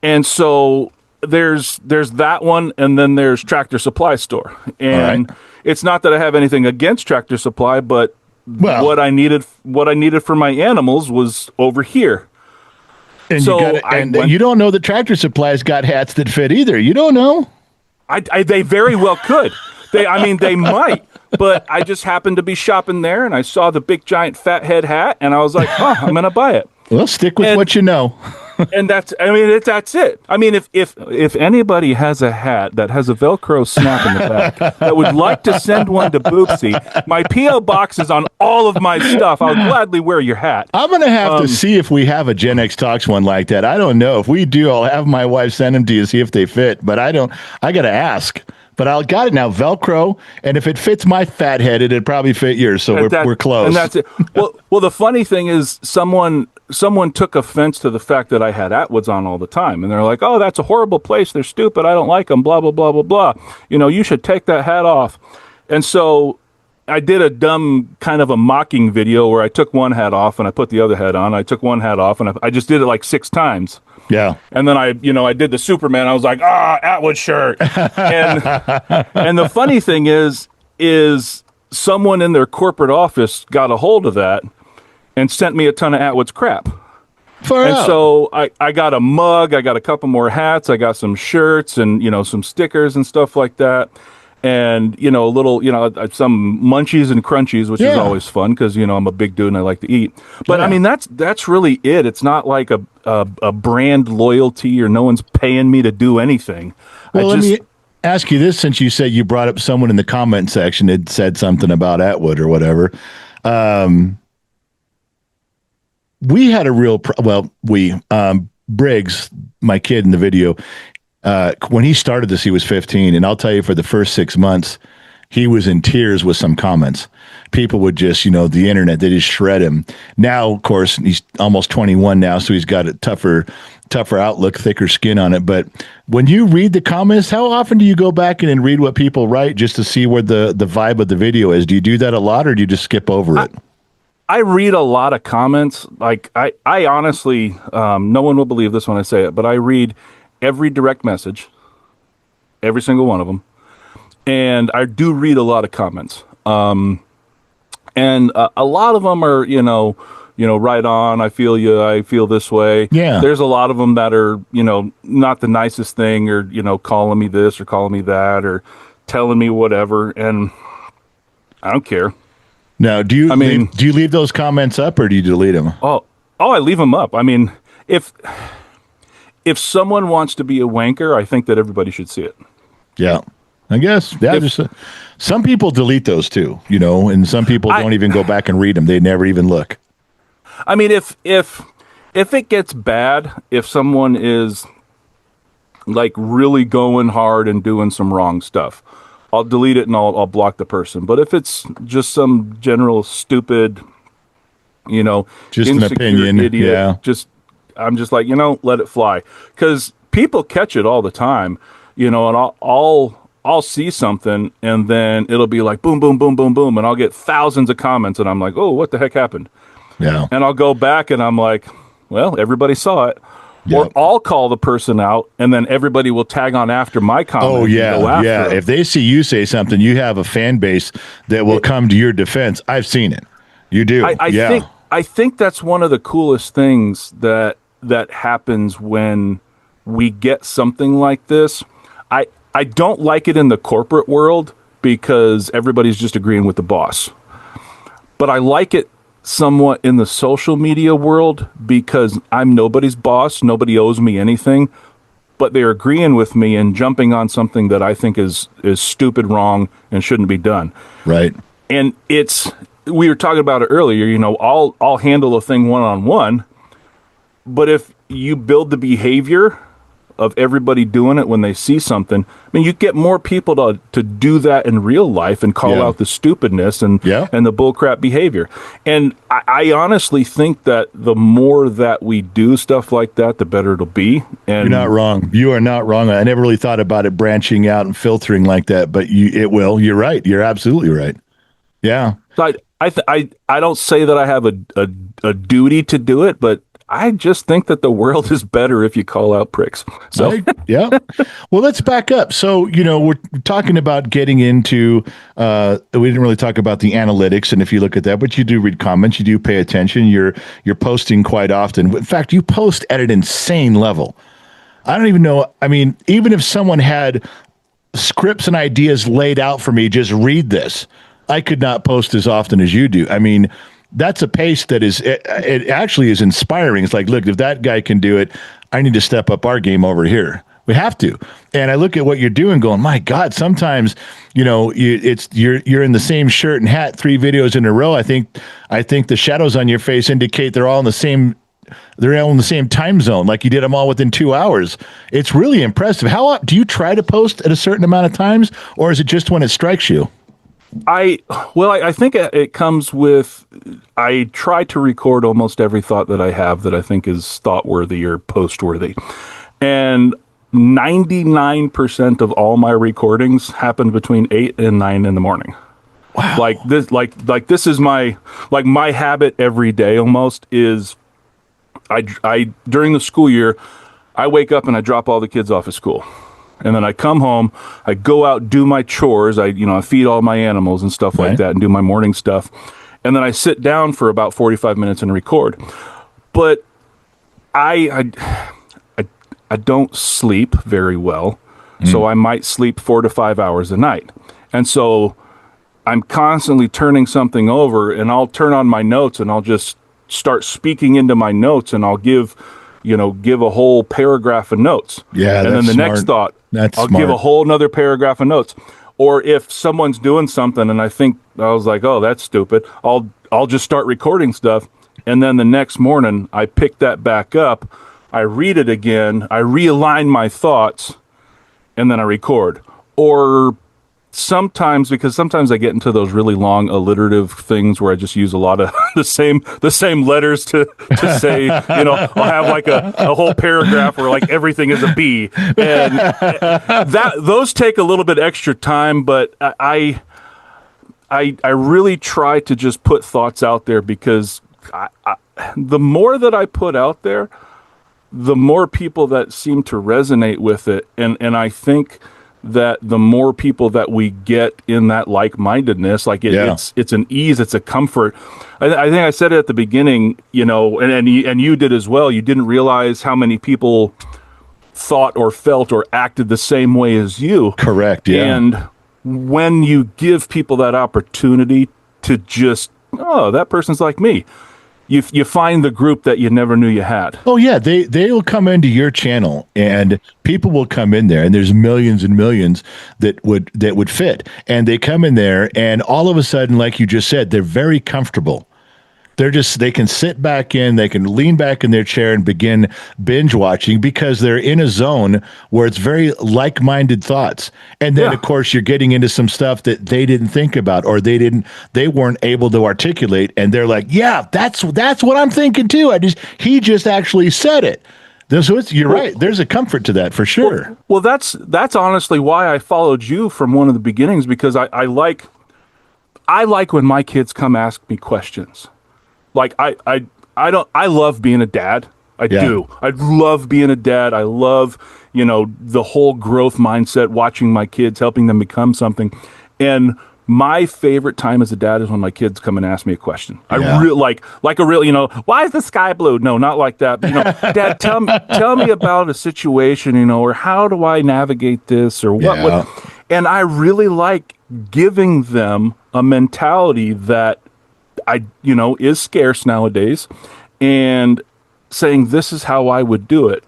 And so there's that one, and then there's Tractor Supply Store. And it's not that I have anything against Tractor Supply, but what I needed for my animals was over here. And so you don't know that Tractor Supply's got hats that fit either. You don't know. They very well could. They might. But I just happened to be shopping there, and I saw the big, giant, fat head hat, and I was like, I'm going to buy it. Well, stick with what you know. And that's it. I mean, if anybody has a hat that has a Velcro snap in the back that would like to send one to Boopsy, my P.O. box is on all of my stuff. I'll gladly wear your hat. I'm going to have to see if we have a Gen X Talks one like that. I don't know. If we do, I'll have my wife send them to you, see if they fit. But I got to ask. But I got it now, Velcro, and if it fits my fat head, it'd probably fit yours. So we're close. And that's it. Well, the funny thing is, someone took offense to the fact that I had Atwoods on all the time, and they're like, "Oh, that's a horrible place. They're stupid. I don't like them. Blah blah blah blah blah. You should take that hat off." And so I did a dumb kind of a mocking video where I took one hat off and I put the other hat on. I took one hat off and I just did it like 6 times. Yeah. And then I did the Superman. I was like, Atwood shirt. And the funny thing is someone in their corporate office got a hold of that and sent me a ton of Atwood's crap. So I got a mug, I got a couple more hats, I got some shirts and, some stickers and stuff like that. And, a little, some munchies and crunchies, which is always fun because, I'm a big dude and I like to eat. But I mean, that's really it. It's not like a brand loyalty or no one's paying me to do anything. Well, let me ask you this, since you said you brought up someone in the comment section that said something about Atwood or whatever. We had a real, Briggs, my kid in the video, when he started this, he was 15. And I'll tell you, for the first 6 months, he was in tears with some comments. People would just, the internet, they just shred him. Now, of course, he's almost 21 now, so he's got a tougher outlook, thicker skin on it. But when you read the comments, how often do you go back and read what people write just to see where the vibe of the video is? Do you do that a lot, or do you just skip over it? I read a lot of comments. Like, I honestly, no one will believe this when I say it, but I read every direct message, every single one of them. And I do read a lot of comments. And a lot of them are, right on, I feel you, I feel this way. Yeah. There's a lot of them that are, not the nicest thing, or, calling me this or calling me that or telling me whatever. And I don't care. Now, do you leave those comments up, or do you delete them? Oh, I leave them up. I mean, if someone wants to be a wanker, I think that everybody should see it. Yeah. I guess. Yeah. Some people delete those too, and some people don't even go back and read them. They never even look. I mean, if it gets bad, if someone is like really going hard and doing some wrong stuff, I'll delete it and I'll block the person. But if it's just some general stupid, just an opinion, idiot, I'm just like, let it fly, because people catch it all the time, and I'll see something and then it'll be like boom, boom, boom, boom, boom, and I'll get thousands of comments and I'm like, oh, what the heck happened? Yeah. And I'll go back and I'm like, well, everybody saw it. Yep. Or I'll call the person out and then everybody will tag on after my comment. Oh, yeah. Yeah. If they see you say something, you have a fan base that will come to your defense. I've seen it. You do. I think that's one of the coolest things that happens when we get something like this. I don't like it in the corporate world because everybody's just agreeing with the boss. But I like it somewhat in the social media world because I'm nobody's boss. Nobody owes me anything. But they're agreeing with me and jumping on something that I think is stupid, wrong, and shouldn't be done. Right. And we were talking about it earlier, I'll handle a thing one-on-one. But if you build the behavior of everybody doing it when they see something, I mean, you get more people to do that in real life and call out the stupidness and the bullcrap behavior. And I honestly think that the more that we do stuff like that, the better it'll be. And you're not wrong. You are not wrong. I never really thought about it branching out and filtering like that, but it will. You're right. You're absolutely right. Yeah. So I don't say that I have a duty to do it, but I just think that the world is better if you call out pricks. So, yeah. Well, let's back up. So, we're talking about getting into, we didn't really talk about the analytics. And if you look at that, but you do read comments, you do pay attention. You're posting quite often. In fact, you post at an insane level. I don't even know. I mean, even if someone had scripts and ideas laid out for me, just read this, I could not post as often as you do. I mean, that's a pace that it actually is inspiring. It's like, look, if that guy can do it, I need to step up our game over here. We have to. And I look at what you're doing going, my God, sometimes, you're in the same shirt and hat 3 videos in a row. I think the shadows on your face indicate they're all in the same time zone. Like you did them all within 2 hours. It's really impressive. How do you try to post at a certain amount of times, or is it just when it strikes you? I think it comes with, I try to record almost every thought that I have that I think is thought-worthy or post-worthy. And 99% of all my recordings happen between 8 and 9 in the morning. Wow. This is my habit every day almost is I during the school year, I wake up and I drop all the kids off at school. And then I come home, I go out, do my chores. I feed all my animals and stuff like that and do my morning stuff. And then I sit down for about 45 minutes and record. But I don't sleep very well. So I might sleep 4 to 5 hours a night. And so I'm constantly turning something over, and I'll turn on my notes and I'll just start speaking into my notes, and I'll give a whole paragraph of notes. Yeah. And then the next thought, I'll give a whole nother paragraph of notes. Or if someone's doing something and I was like, oh, that's stupid, I'll just start recording stuff. And then the next morning I pick that back up, I read it again, I realign my thoughts, and then I record. Or sometimes I get into those really long alliterative things where I just use a lot of the same letters to say, I'll have like a whole paragraph where like everything is a B, and those take a little bit extra time, but I really try to just put thoughts out there because the more that I put out there, the more people that seem to resonate with it, and I think that the more people that we get in that like-mindedness, it's an ease, it's a comfort. I think I said it at the beginning, and you did as well. You didn't realize how many people thought or felt or acted the same way as you. Correct. Yeah. And when you give people that opportunity to just, oh, that person's like me, you find the group that you never knew you had. Oh yeah, they will come into your channel and people will come in there and there's millions and millions that would fit. And they come in there and all of a sudden, like you just said, they're very comfortable. They can sit back in, they can lean back in their chair and begin binge watching because they're in a zone where it's very like-minded thoughts. And then, of course, you're getting into some stuff that they didn't think about or they weren't able to articulate. And they're like, yeah, that's what I'm thinking too. He just actually said it. So you're right. There's a comfort to that for sure. Well, that's honestly why I followed you from one of the beginnings, because I like when my kids come ask me questions. Like I love being a dad. I do. I love being a dad. I love, the whole growth mindset, watching my kids, helping them become something. And my favorite time as a dad is when my kids come and ask me a question. I really like a real, why is the sky blue? No, not like that. But, Dad, tell me about a situation, or how do I navigate this, or what? And I really like giving them a mentality that is scarce nowadays, and saying this is how I would do it,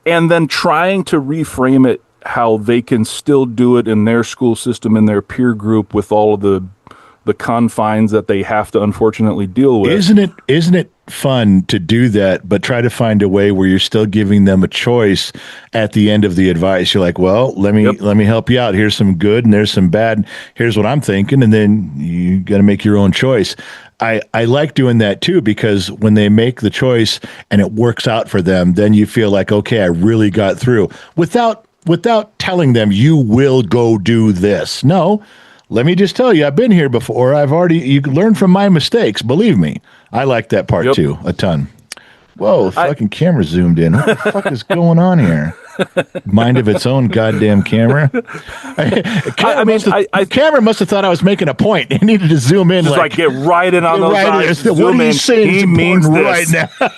and then trying to reframe it how they can still do it in their school system, in their peer group, with all of the confines that they have to unfortunately deal with. Isn't it fun to do that, but try to find a way where you're still giving them a choice at the end of the advice? You're like, well, let me help you out. Here's some good and there's some bad. Here's what I'm thinking. And then you got to make your own choice. I like doing that too, because when they make the choice and it works out for them, then you feel like, okay, I really got through without telling them you will go do this. No, let me just tell you, I've been here before. You can learn from my mistakes. Believe me. I like that part too, a ton. Whoa, fucking camera zoomed in. What the fuck is going on here? Mind of its own goddamn camera. Camera must have thought I was making a point. It needed to zoom in. Just get right in on those eyes. What are you saying? He means right this. Now.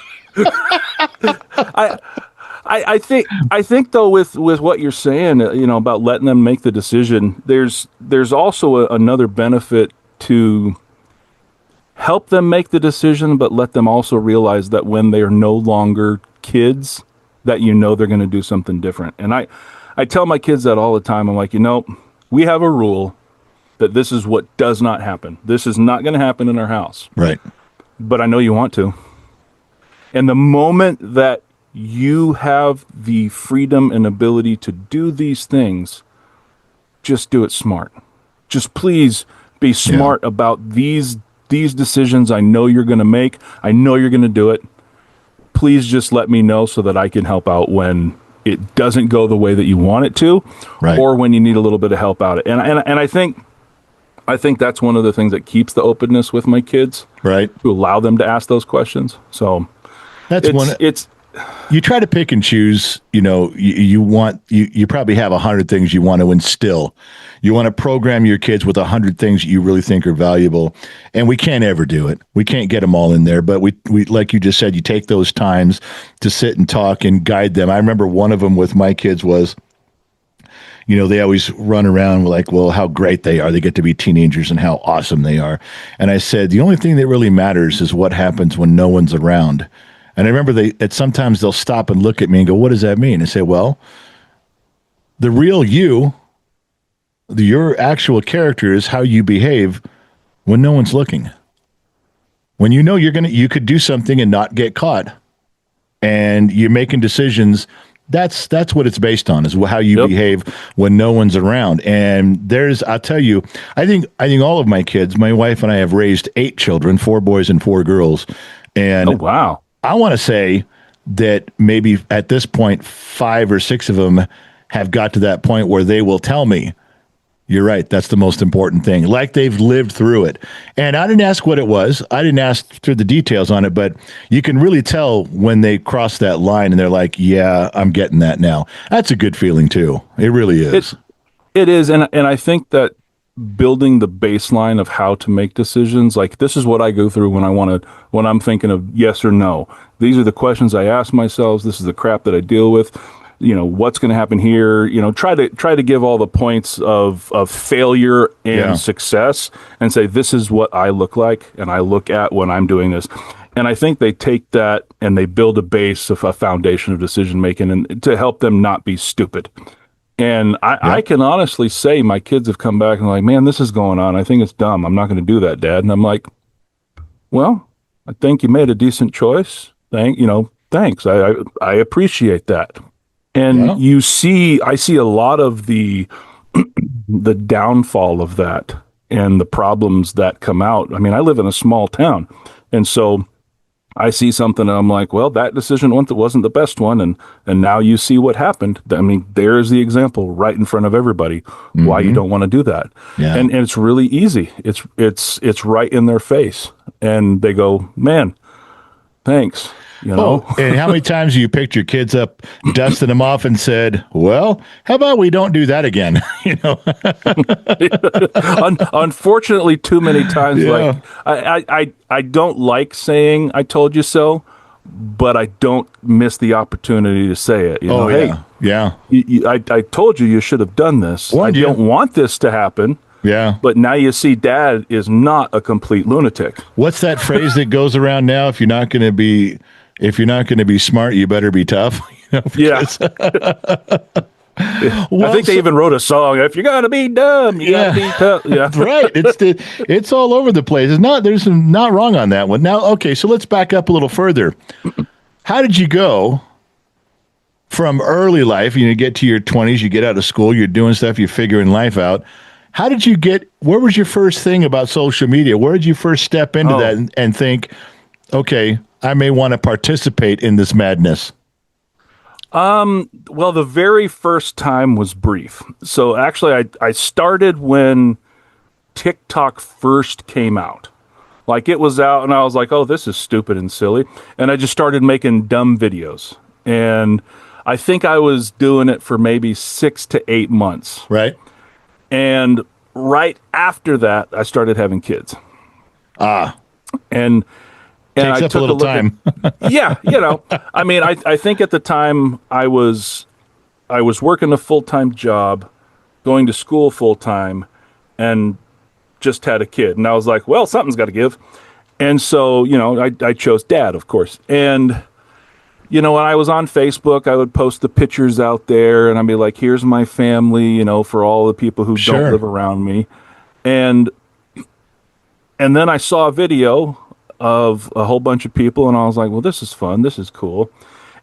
I think though, with what you're saying, about letting them make the decision, there's also another benefit to help them make the decision, but let them also realize that when they are no longer kids, that they're going to do something different. And I tell my kids that all the time. I'm like, we have a rule that this is what does not happen. This is not going to happen in our house. Right. But I know you want to. And the moment that you have the freedom and ability to do these things, just do it smart. Just please be smart about these decisions I know you're going to make. I know you're going to do it. Please just let me know so that I can help out when it doesn't go the way that you want it to, or when you need a little bit of help out. And I think that's one of the things that keeps the openness with my kids, right? To allow them to ask those questions. So you try to pick and choose. You probably have 100 things you want to instill. You want to program your kids with 100 things you really think are valuable, and we can't ever do it. We can't get them all in there, but we like you just said, you take those times to sit and talk and guide them. I remember one of them with my kids was, they always run around like, well, how great they are. They get to be teenagers and how awesome they are. And I said, the only thing that really matters is what happens when no one's around. And I remember sometimes they'll stop and look at me and go, what does that mean? I say, well, the real you, your actual character is how you behave when no one's looking. When you could do something and not get caught, and you're making decisions. That's what it's based on, is how you behave when no one's around. And I'll tell you, I think all of my kids, my wife and I have raised 8 children, 4 boys and 4 girls. And oh, wow. I want to say that maybe at this point, 5 or 6 of them have got to that point where they will tell me, you're right, that's the most important thing. Like they've lived through it. And I didn't ask what it was. I didn't ask through the details on it, but you can really tell when they cross that line and they're like, yeah, I'm getting that now. That's a good feeling too. It really is. It is. And I think that building the baseline of how to make decisions, like this is what I go through when I'm thinking of yes or no. These are the questions I ask myself. This is the crap that I deal with. What's going to happen here? Try to give all the points of failure and success, and say this is what I look like and I look at when I'm doing this. And I think they take that and they build a base of a foundation of decision making and to help them not be stupid. And I can honestly say my kids have come back and like, man, this is going on. I think it's dumb. I'm not going to do that, Dad. And I'm like, well, I think you made a decent choice. Thanks. I appreciate that. And I see a lot of the downfall of that and the problems that come out. I mean, I live in a small town, and so I see something and I'm like, well, that decision wasn't the best one. And now you see what happened. I mean, there's the example right in front of everybody, why you don't want to do that. Yeah. And it's really easy. It's right in their face. And they go, man, thanks. And how many times have you picked your kids up, dusted them off, and said, well, how about we don't do that again? Unfortunately, too many times. Yeah. Like I don't like saying I told you so, but I don't miss the opportunity to say it. Hey, I told you should have done this. I don't want this to happen. Yeah. But now you see Dad is not a complete lunatic. What's that phrase that goes around now? If you're not going to be smart, you better be tough. Yeah. I think they even wrote a song. If you're going to be dumb, you got to be tough. Yeah. Right. It's all over the place. There's not wrong on that one. Now, okay, so let's back up a little further. How did you go from early life, you get to your 20s, you get out of school, you're doing stuff, you're figuring life out. How did you where was your first thing about social media? Where did you first step into that and think, okay, I may want to participate in this madness? Well, the very first time was brief. So actually, I started when TikTok first came out. Like, it was out, and I was like, oh, this is stupid and silly. And I just started making dumb videos. And I think I was doing it for maybe 6 to 8 months. Right. And right after that, I started having kids. And takes I up a little time. I mean, I think at the time I was working a full-time job, going to school full-time, and just had a kid. And I was like, well, something's got to give. And so, I chose Dad, of course. And, when I was on Facebook, I would post the pictures out there and I'd be like, here's my family, for all the people who don't live around me. And then I saw a video of a whole bunch of people, and I was like, well, this is fun. This is cool.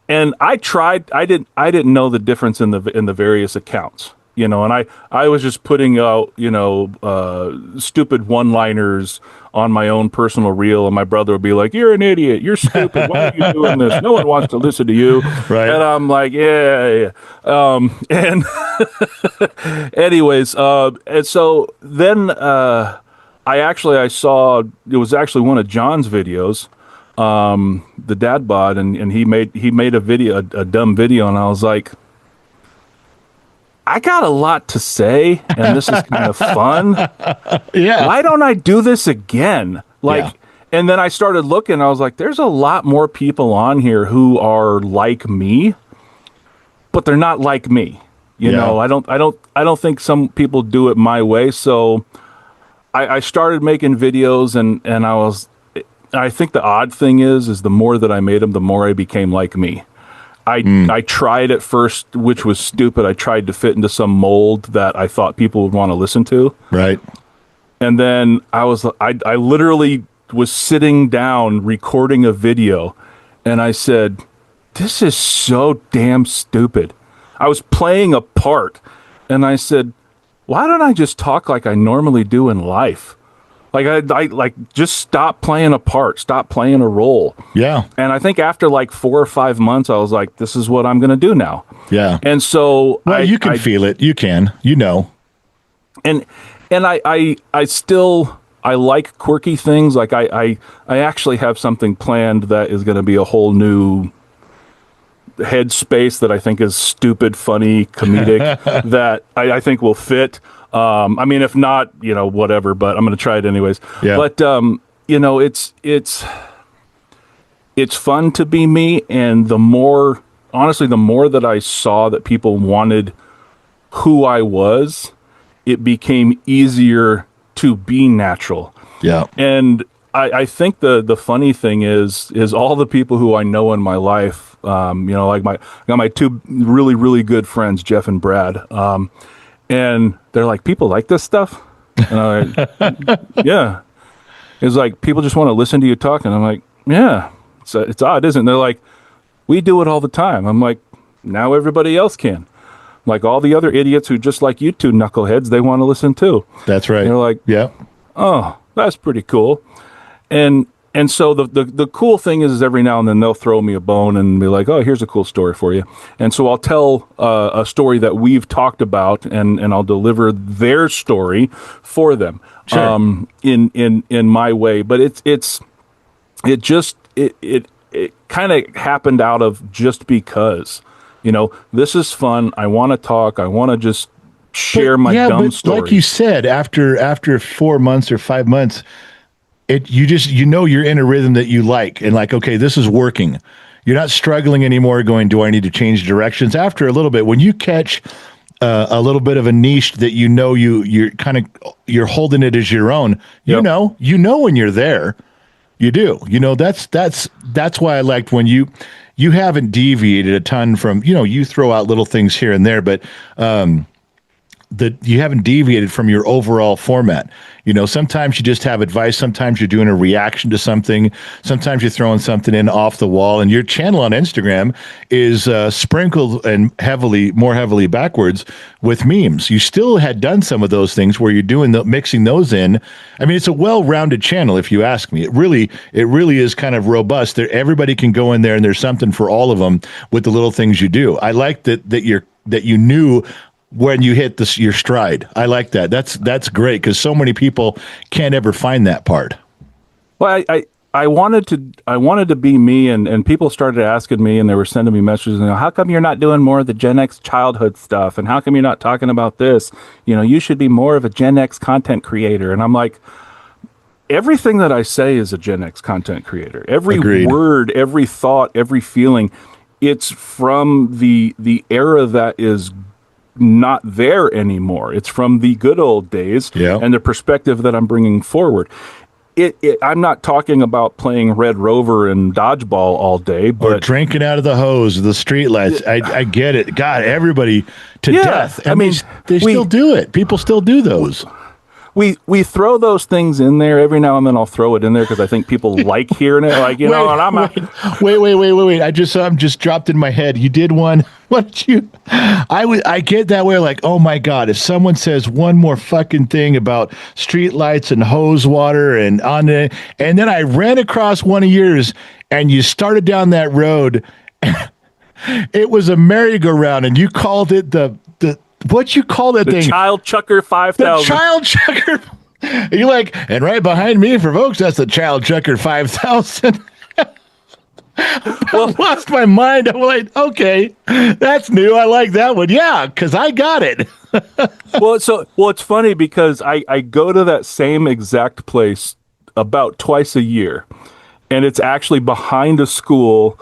And I didn't know the difference in the various accounts, and I was just putting out, stupid one-liners on my own personal reel, and my brother would be like, you're an idiot. You're stupid. Why are you doing this? No one wants to listen to you. Right. And I'm like, yeah. And anyways, and so then, I saw, it was actually one of John's videos, the Dad Bod, and he made a video, a dumb video, and I was like, I got a lot to say, and this is kind of fun. Yeah. Why don't I do this again? And then I started looking, I was like, there's a lot more people on here who are like me, but they're not like me. I don't think some people do it my way. So I started making videos, and I think the odd thing is the more that I made them, the more I became like me. I tried at first, which was stupid. I tried to fit into some mold that I thought people would want to listen to. Right. And then I literally was sitting down recording a video, and I said, this is so damn stupid. I was playing a part, and I said, why don't I just talk like I normally do in life? Like, I just stop playing a part, stop playing a role. Yeah. And I think after like 4 or 5 months, I was like, this is what I'm going to do now. Yeah. And so you can feel it. You can, And I still like quirky things. Like I actually have something planned that is going to be a whole new headspace that I think is stupid, funny, comedic that I think will fit. I mean, if not, whatever, but I'm going to try it anyways. Yeah. But, it's fun to be me. And the more that I saw that people wanted who I was, it became easier to be natural. Yeah. And I think the funny thing is all the people who I know in my life, like I got my two really, really good friends, Jeff and Brad, and they're like, people like this stuff? And I'm like, yeah. It's like, people just want to listen to you talk. And I'm like, yeah, it's odd, isn't it? And they're like, we do it all the time. I'm like, now everybody else can. Like all the other idiots who just like you two knuckleheads, they want to listen too. That's right. And they're like, yeah. Oh, that's pretty cool. And so the cool thing is every now and then they'll throw me a bone and be like, oh, here's a cool story for you. And so I'll tell a story that we've talked about, and I'll deliver their story for them, sure. In my way. But it kind of happened out of just because, this is fun. I want to talk. I want to just share my dumb story. Like you said, after 4 months or 5 months, you're in a rhythm that you like, and like, okay, this is working. You're not struggling anymore going, do I need to change directions? After a little bit, when you catch a little bit of a niche that you're holding it as your own, Yep. you know when you're there. You do. That's why I liked when you haven't deviated a ton from, you throw out little things here and there, but that you haven't deviated from your overall format. Sometimes you just have advice. Sometimes you're doing a reaction to something. Sometimes you're throwing something in off the wall. And your channel on Instagram is sprinkled and more heavily backwards with memes. You still had done some of those things where you're mixing those in. I mean, it's a well-rounded channel, if you ask me. It really is kind of robust. Everybody can go in there, and there's something for all of them with the little things you do. I like that you knew when you hit your stride. I like that. That's great, because so many people can't ever find that part. Well, I wanted to be me, and people started asking me, and they were sending me messages, how come you're not doing more of the Gen X childhood stuff, and how come you're not talking about this? You should be more of a Gen X content creator. And I'm like, everything that I say is a Gen X content creator. Every Agreed. word, every thought, every feeling, it's from the era that is not there anymore. It's from the good old days, and the perspective that I'm bringing forward. I'm not talking about playing Red Rover and dodgeball all day, but or drinking out of the hose, the street lights. I get it. God, everybody to death. I mean, they still do it. People still do those. We throw those things in there every now and then. I'll throw it in there because I think people like hearing it. Like, and I'm wait. I'm just dropped in my head. You did one. What did you? I get that way. Like, oh my God, if someone says one more fucking thing about street lights and hose water and then I ran across one of yours, and you started down that road. It was a merry-go-round, and you called it what you call that thing? Child Chucker 5000. The Child Chucker. You're like, and right behind me for folks, that's the Child Chucker 5000. I lost my mind. I'm like, okay, that's new. I like that one. Yeah, because I got it. Well, it's funny because I go to that same exact place about twice a year, and it's actually behind a school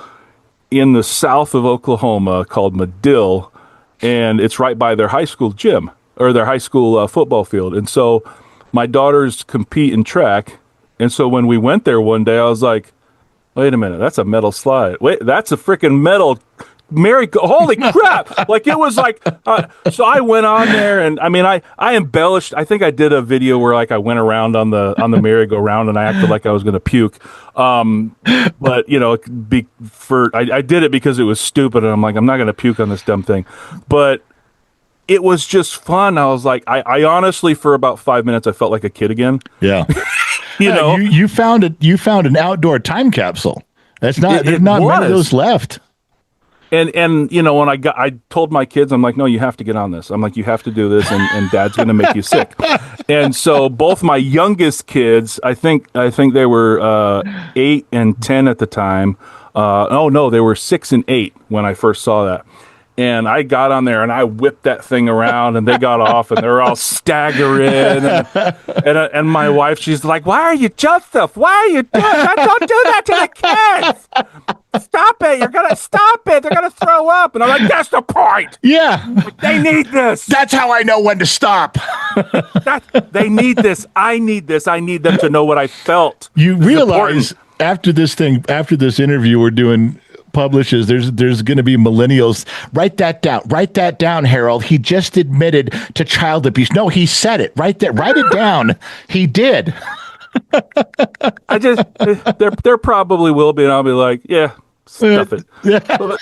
in the south of Oklahoma called Medill. And it's right by their high school gym, or their high school football field. And so my daughters compete in track. And so when we went there one day, I was like, wait a minute, that's a metal slide. Wait, that's a freaking metal holy crap. Like, it was like, so I went on there, and I mean, I embellished. I think I did a video where like I went around on the merry-go-round, and I acted like I was going to puke. But I did it because it was stupid, and I'm like, I'm not going to puke on this dumb thing. But it was just fun. I was like, I honestly, for about 5 minutes, I felt like a kid again. Yeah. You found an outdoor time capsule. There's not many of those left. And when I told my kids, I'm like, no, you have to get on this. I'm like, you have to do this, and Dad's going to make you sick. And so both my youngest kids, I think they were 8 and 10 at the time. Oh no, they were 6 and 8 when I first saw that. And I got on there and I whipped that thing around, and they got off and they're all staggering. And my wife, she's like, "Why are you, Joseph? Why are you doing that? Don't do that to the kids. Stop it. You're going to stop it. They're going to throw up." And I'm like, "That's the point. Yeah. Like, they need this. That's how I know when to stop." They need this. I need this. I need them to know what I felt. You realize after this interview we're doing publishes, there's going to be millennials. Write that down, Harold. He just admitted to child abuse. No, he said it right there. Write it down. He did. There probably will be, and I'll be like, yeah, stuff it. Yeah.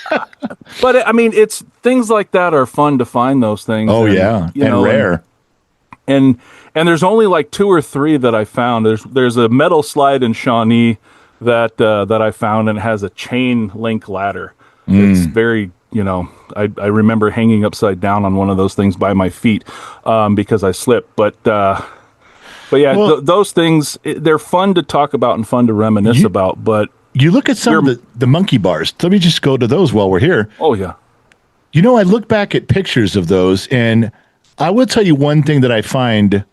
But I mean, it's things like that are fun to find those things. Oh, and, yeah, you and know, rare. And there's only like 2 or 3 that I found. There's a metal slide in Shawnee that I found, and it has a chain link ladder. It's very, I remember hanging upside down on one of those things by my feet because I slipped. But yeah, well, those things, they're fun to talk about and fun to reminisce about. But you look at some of the monkey bars. Let me just go to those while we're here. Oh, yeah. I look back at pictures of those, and I will tell you one thing that I find,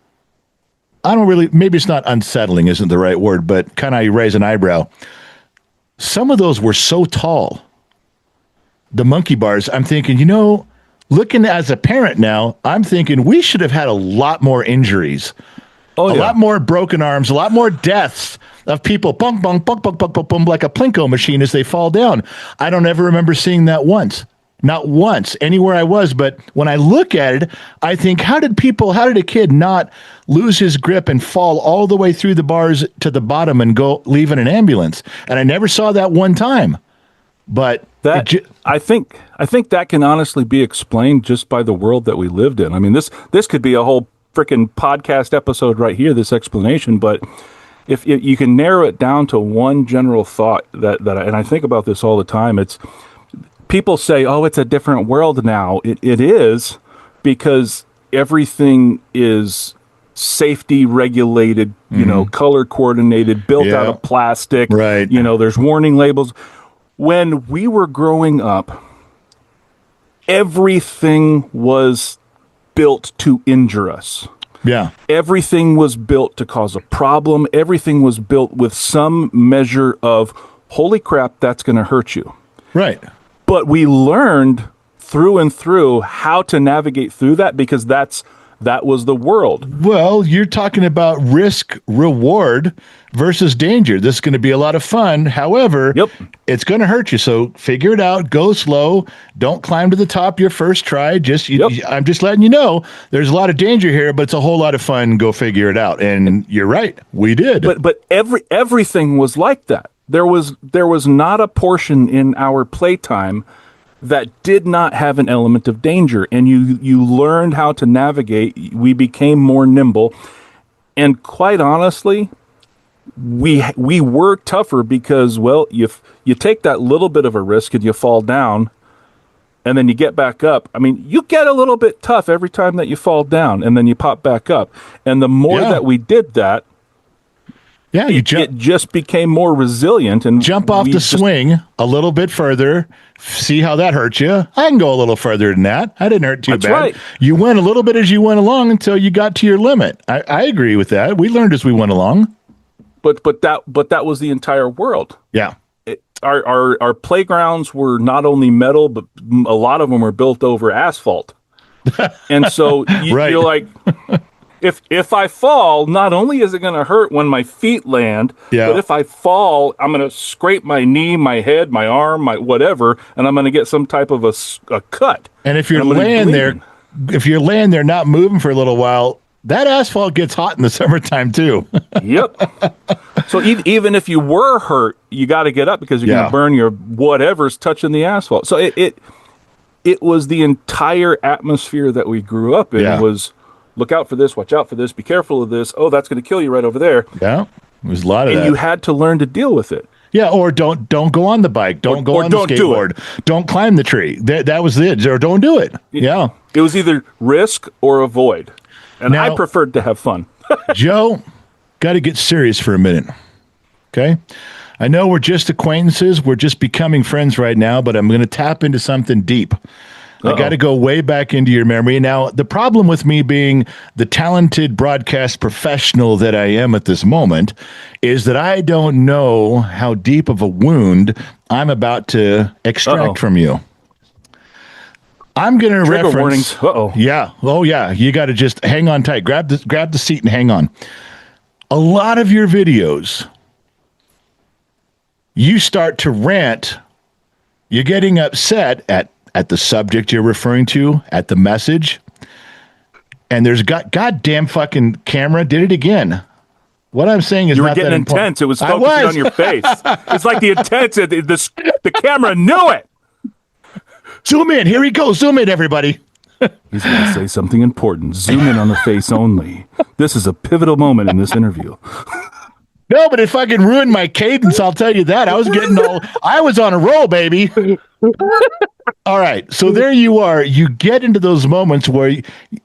maybe it's not unsettling, isn't the right word, but kind of raise an eyebrow. Some of those were so tall. The monkey bars, I'm thinking, looking as a parent now, I'm thinking we should have had a lot more injuries. A lot more broken arms, a lot more deaths of people, bunk, bunk, bunk, bunk, bunk, bunk, bunk, like a Plinko machine as they fall down. I don't ever remember seeing that once. Not once, anywhere I was. But when I look at it, I think, how did a kid not lose his grip and fall all the way through the bars to the bottom and leave in an ambulance? And I never saw that one time. But I think that can honestly be explained just by the world that we lived in. I mean, this could be a whole freaking podcast episode right here, this explanation. But if you can narrow it down to one general thought and I think about this all the time, it's people say, "Oh, it's a different world now." It is, because everything is safety regulated, color coordinated, built out of plastic. Right. There's warning labels. When we were growing up, everything was built to injure us. Yeah. Everything was built to cause a problem. Everything was built with some measure of, holy crap, that's going to hurt you. Right. But we learned through and through how to navigate through that, because that was the world. Well, you're talking about risk reward versus danger. This is going to be a lot of fun. However, it's going to hurt you. So figure it out. Go slow. Don't climb to the top your first try. I'm just letting you know there's a lot of danger here, but it's a whole lot of fun. Go figure it out. And you're right. We did. But everything was like that. There was not a portion in our playtime that did not have an element of danger, and you learned how to navigate. We became more nimble, and quite honestly, we were tougher because, well, you take that little bit of a risk and you fall down, and then you get back up. I mean, you get a little bit tough every time that you fall down, and then you pop back up. And the more that we did that, it just became more resilient, and jump off the swing a little bit further. See how that hurts you. I can go a little further than that. I didn't hurt too bad. Right. You went a little bit as you went along until you got to your limit. I agree with that. We learned as we went along. But that was the entire world. Yeah. Our playgrounds were not only metal, but a lot of them were built over asphalt. And so you're like, if I fall, not only is it going to hurt when my feet land, but if I fall, I'm going to scrape my knee, my head, my arm, my whatever, and I'm going to get some type of a cut. And if you're laying there not moving for a little while, that asphalt gets hot in the summertime too. Yep. So even if you were hurt, you got to get up because you're going to burn your whatever's touching the asphalt. So it was the entire atmosphere that we grew up in was, look out for this, watch out for this, be careful of this. Oh, that's going to kill you right over there. Yeah, there's a lot of that. And you had to learn to deal with it. Yeah, or don't go on the bike. Don't go on the skateboard. Don't climb the tree. That was it. Or don't do it. Yeah. It was either risk or avoid. And I preferred to have fun. Joe, got to get serious for a minute. Okay? I know we're just acquaintances. We're just becoming friends right now, but I'm going to tap into something deep. I got to go way back into your memory. Now, the problem with me being the talented broadcast professional that I am at this moment is that I don't know how deep of a wound I'm about to extract from you. I'm going to reference. Warnings. Yeah. Oh, yeah. You got to just hang on tight. Grab the seat and hang on. A lot of your videos, you start to rant. You're getting upset at the subject you're referring to, at the message. And there's goddamn fucking camera did it again. What I'm saying is, you were getting intense. It was focusing on your face. It's like the intense. The camera knew it. Zoom in. Here he goes. Zoom in, everybody. He's going to say something important. Zoom in on the face only. This is a pivotal moment in this interview. No, but it fucking ruined my cadence. I'll tell you that. I was on a roll, baby. All right. So there you are. You get into those moments where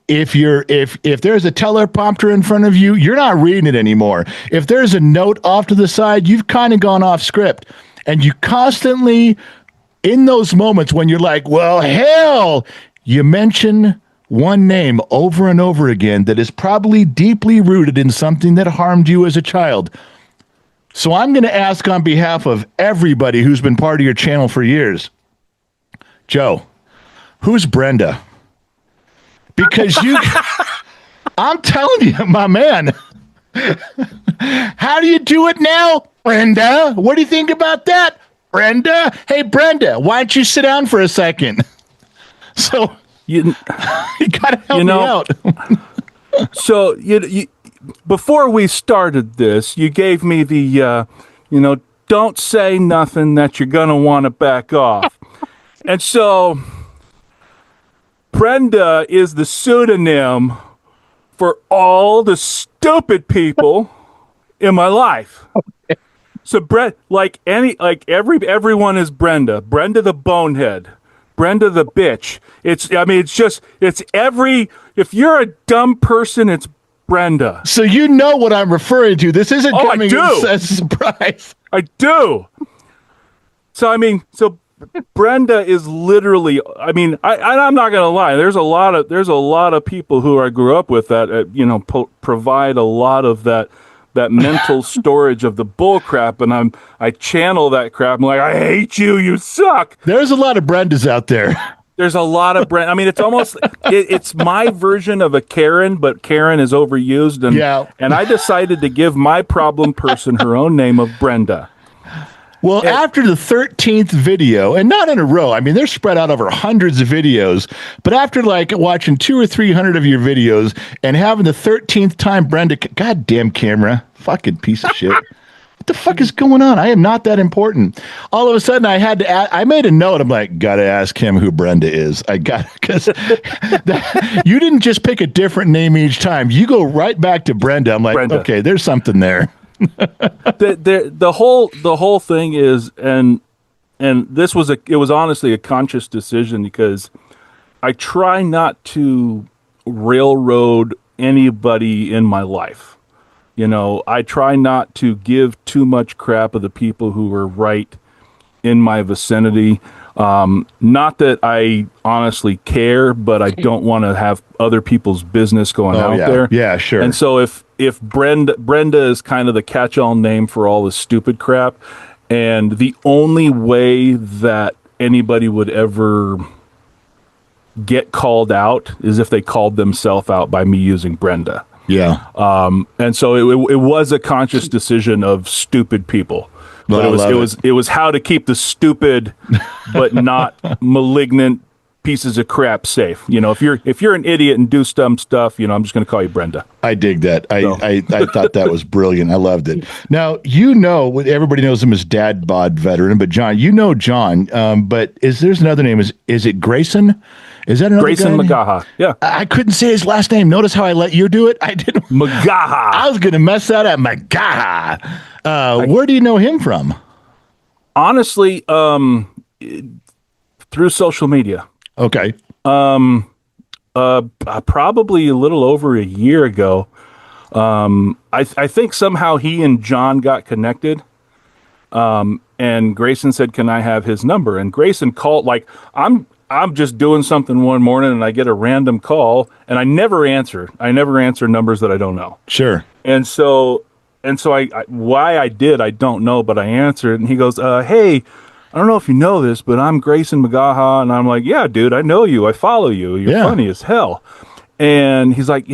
if there's a teleprompter in front of you, you're not reading it anymore. If there's a note off to the side, you've kind of gone off script. And you constantly, in those moments when you're like, well, hell, you mention one name over and over again that is probably deeply rooted in something that harmed you as a child. So I'm going to ask on behalf of everybody who's been part of your channel for years, Joe, who's Brenda? Because I'm telling you, my man, how do you do it now, Brenda? What do you think about that, Brenda? Hey, Brenda, why don't you sit down for a second? So you got to help me out. So you before we started this, you gave me the, don't say nothing that you're going to want to back off. And so Brenda is the pseudonym for all the stupid people in my life. Okay. So everyone is Brenda. Brenda the bonehead. Brenda the bitch. If you're a dumb person, it's Brenda. So you know what I'm referring to. This isn't coming as a surprise. I do. So Brenda is literally, I'm not going to lie. There's a lot of people who I grew up with that, provide a lot of that mental storage of the bull crap. And I channel that crap. I'm like, I hate you. You suck. There's a lot of Brendas out there. There's a lot of Brenda. It's almost, it's my version of a Karen, but Karen is overused. And I decided to give my problem person her own name of Brenda. Well, after the 13th video, and not in a row, they're spread out over hundreds of videos, but after watching 200 or 300 of your videos and having the 13th time Brenda, goddamn camera, fucking piece of shit. What the fuck is going on? I am not that important. All of a sudden, I made a note. I'm like, gotta ask him who Brenda is. Because you didn't just pick a different name each time. You go right back to Brenda. I'm like, Brenda. Okay, there's something there. the whole thing is, and this was it was honestly a conscious decision because I try not to railroad anybody in my life. I try not to give too much crap of the people who are right in my vicinity. Not that I honestly care, but I don't want to have other people's business going out there. Yeah, sure. And so if Brenda is kind of the catch-all name for all the stupid crap, and the only way that anybody would ever get called out is if they called themselves out by me using Brenda. Yeah. And so it was a conscious decision of stupid people. But it was how to keep the stupid but not malignant pieces of crap safe. If you're an idiot and do dumb stuff, I'm just going to call you Brenda. I dig that. I thought that was brilliant. I loved it. Now, everybody knows him as Dad Bod veteran, but John, but there's another name. Is it Grayson? Is that another Grayson Magaha? Yeah. I couldn't say his last name. Notice how I let you do it? I didn't. Magaha. I was going to mess that up. Magaha. Where do you know him from? Honestly, through social media. Okay. Probably a little over a year ago. I think somehow he and John got connected. And Grayson said, "Can I have his number?" And Grayson called. I'm just doing something one morning and I get a random call and I never answer. I never answer numbers that I don't know. Sure. And so why I did, I don't know, but I answered and he goes, hey, I don't know if you know this, but I'm Grayson McGaha. And I'm like, yeah, dude, I know you. I follow you. You're funny as hell. And he's like,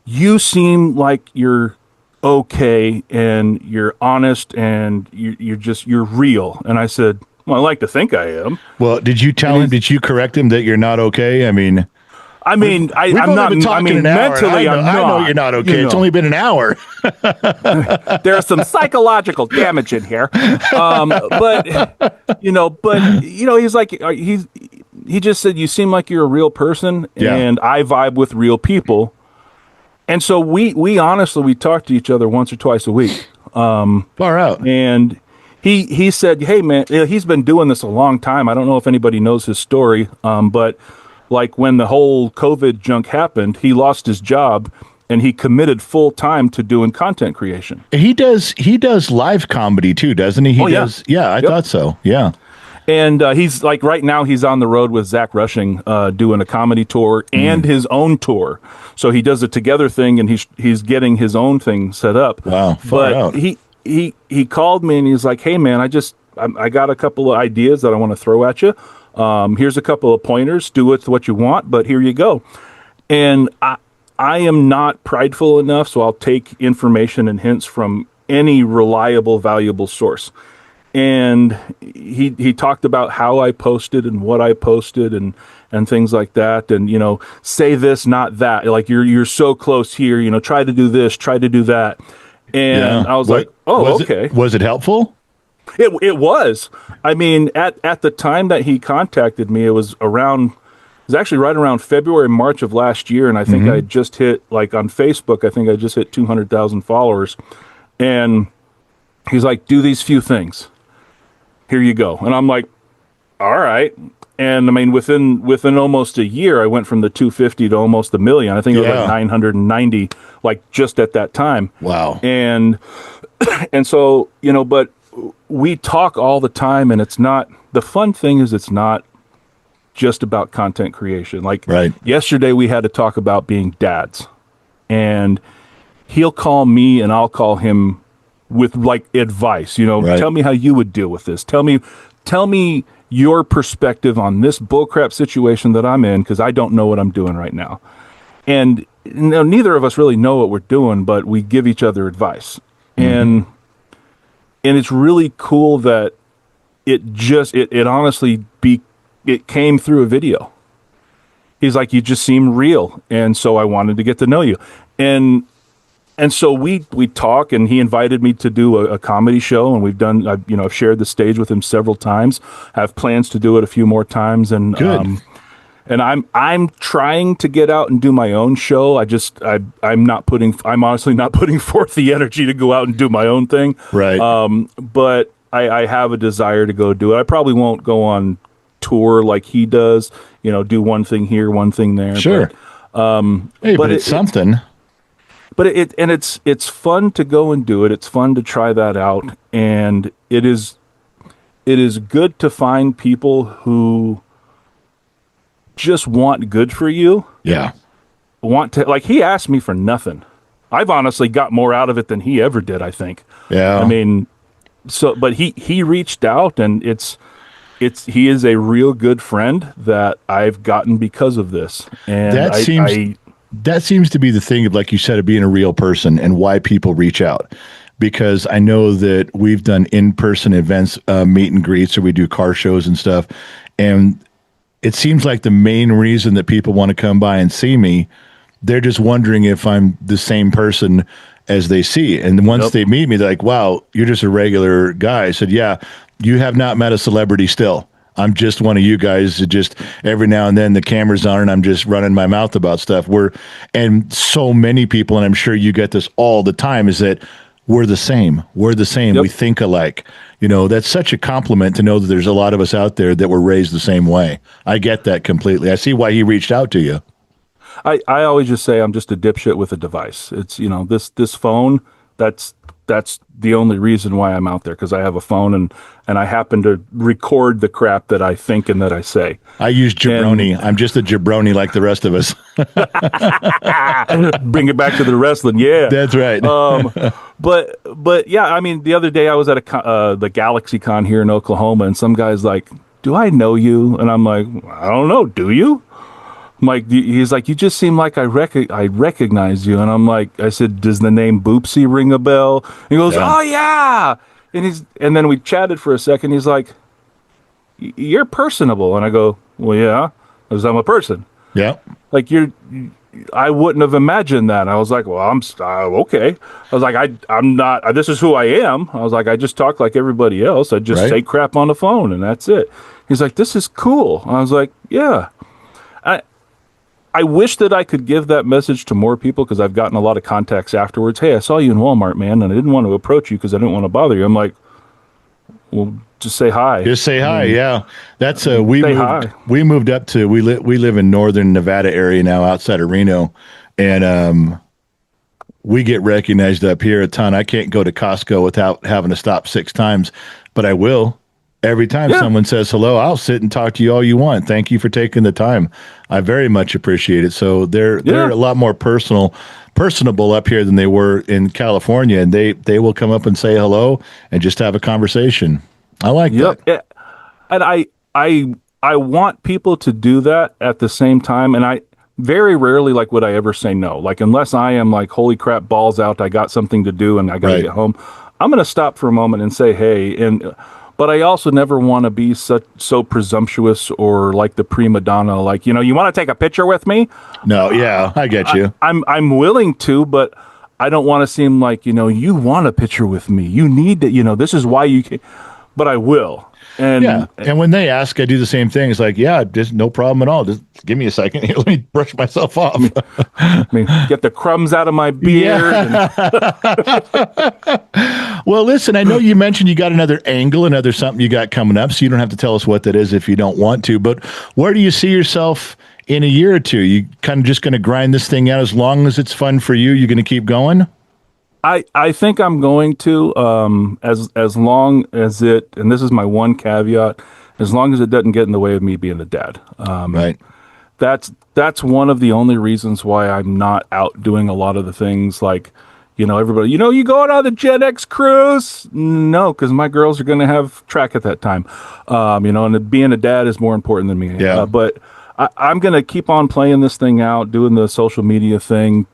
you seem like you're okay and you're honest and you're real. And I said, well, I like to think I am. Well, did you correct him that you're not okay? I'm not. Mentally, I'm not. I know you're not okay. It's only been an hour. There's some psychological damage in here. But he's like, he just said, you seem like you're a real person and I vibe with real people. And so we honestly talk to each other once or twice a week. Far out. And he said, hey man, he's been doing this a long time. I don't know if anybody knows his story. But like when the whole COVID junk happened, he lost his job and he committed full time to doing content creation. He does live comedy too, doesn't he? Does. Yeah, I thought so. Yeah. And he's like right now he's on the road with Zach Rushing doing a comedy tour and his own tour. So he does a together thing and he's getting his own thing set up. Wow. Far out. He called me and he's like, hey man, I got a couple of ideas that I want to throw at you. Here's a couple of pointers. Do it what you want, but here you go. And I am not prideful enough, so I'll take information and hints from any reliable, valuable source. And he talked about how I posted and what I posted and things like that. And, say this, not that. Like you're so close here, try to do this, try to do that. And I was like, oh, okay. Was it helpful? It was. I mean, at the time that he contacted me, it was actually right around February, March of last year. And I think I just hit, like on Facebook, I think I just hit 200,000 followers. And he's like, do these few things. Here you go. And I'm like, all right. And I mean, within almost a year, I went from the 250 to almost a million. I think it was like 990, like just at that time. Wow. And so, but we talk all the time and the fun thing is it's not just about content creation. Like yesterday we had to talk about being dads and he'll call me and I'll call him with like advice, tell me how you would deal with this. Tell me your perspective on this bullcrap situation that I'm in, because I don't know what I'm doing right now. And neither of us really know what we're doing, but we give each other advice. And it's really cool that it honestly it came through a video. He's like, you just seem real. And so I wanted to get to know you. And so we talk, and he invited me to do a comedy show, and I've shared the stage with him several times. I have plans to do it a few more times, and good. And I'm trying to get out and do my own show. I'm honestly not putting forth the energy to go out and do my own thing. Right. But I have a desire to go do it. I probably won't go on tour like he does. Do one thing here, one thing there. Sure. But it's something. But it's fun to go and do it. It's fun to try that out, and it is good to find people who just want good for you. Yeah. Want to, like, he asked me for nothing. I've honestly got more out of it than he ever did, I think. Yeah. I mean, but he reached out, and he is a real good friend that I've gotten because of this. And that seems to be the thing, like you said, of being a real person and why people reach out. Because I know that we've done in-person events, meet and greets, or we do car shows and stuff. And it seems like the main reason that people want to come by and see me, they're just wondering if I'm the same person as they see. And once they meet me, they're like, wow, you're just a regular guy. I said, yeah, you have not met a celebrity still. I'm just one of you guys that just every now and then the camera's on and I'm just running my mouth about stuff. And so many people, and I'm sure you get this all the time, is that we're the same. We're the same. Yep. We think alike. That's such a compliment to know that there's a lot of us out there that were raised the same way. I get that completely. I see why he reached out to you. I always just say I'm just a dipshit with a device. It's, this phone, that's that's the only reason why I'm out there, because I have a phone and I happen to record the crap that I think and that I say. I use jabroni. I'm just a jabroni like the rest of us. Bring it back to the wrestling. Yeah, that's right. But yeah, I mean, the other day I was at the Galaxy Con here in Oklahoma, and some guy's like, "Do I know you?" And I'm like, "I don't know. Do you?" I'm like, he's like, "You just seem like I recognize you." And I'm like, I said, "Does the name Boopsy ring a bell?" And he goes, "Oh yeah." And then we chatted for a second. He's like, "You're personable." And I go, "Well, yeah, because I'm a person." Yeah. Like I wouldn't have imagined that. I was like, "Well, I'm okay." I was like, I'm not. This is who I am. I was like, I just talk like everybody else. I just say crap on the phone, and that's it. He's like, "This is cool." I was like, "Yeah." I wish that I could give that message to more people, because I've gotten a lot of contacts afterwards. "Hey, I saw you in Walmart, man, and I didn't want to approach you because I didn't want to bother you." I'm like, "Well, just say hi." Just say hi. Yeah, that's we moved up to we live in northern Nevada area now, outside of Reno, and we get recognized up here a ton. I can't go to Costco without having to stop 6 times, but I will. Every time someone says hello, I'll sit and talk to you all you want. Thank you for taking the time. I very much appreciate it. So they're a lot more personable up here than they were in California, and they will come up and say hello and just have a conversation. I like that. Yeah. And I want people to do that at the same time, and I very rarely would I ever say no. Like, unless I am like, holy crap, balls out, I got something to do and I got to get home, I'm going to stop for a moment and say hey. But I also never want to be so presumptuous or like the prima donna, like, you want to take a picture with me? No, yeah, I get you. I'm willing to, but I don't want to seem like, you want a picture with me. You need to, this is why you can, but I will. And when they ask, I do the same thing. It's like, yeah, just no problem at all. Just give me a second. Here, let me brush myself off. I mean, get the crumbs out of my beard. Well, listen, I know you mentioned you got another something you got coming up, so you don't have to tell us what that is if you don't want to. But where do you see yourself in a year or two? You kind of just going to grind this thing out as long as it's fun for you? You're going to keep going? I think I'm going to, as long as it, and this is my one caveat, as long as it doesn't get in the way of me being a dad. Right. That's one of the only reasons why I'm not out doing a lot of the things like, everybody, you going on the Gen X cruise? No, because my girls are going to have track at that time. And being a dad is more important than me. Yeah. But I'm going to keep on playing this thing out, doing the social media thing,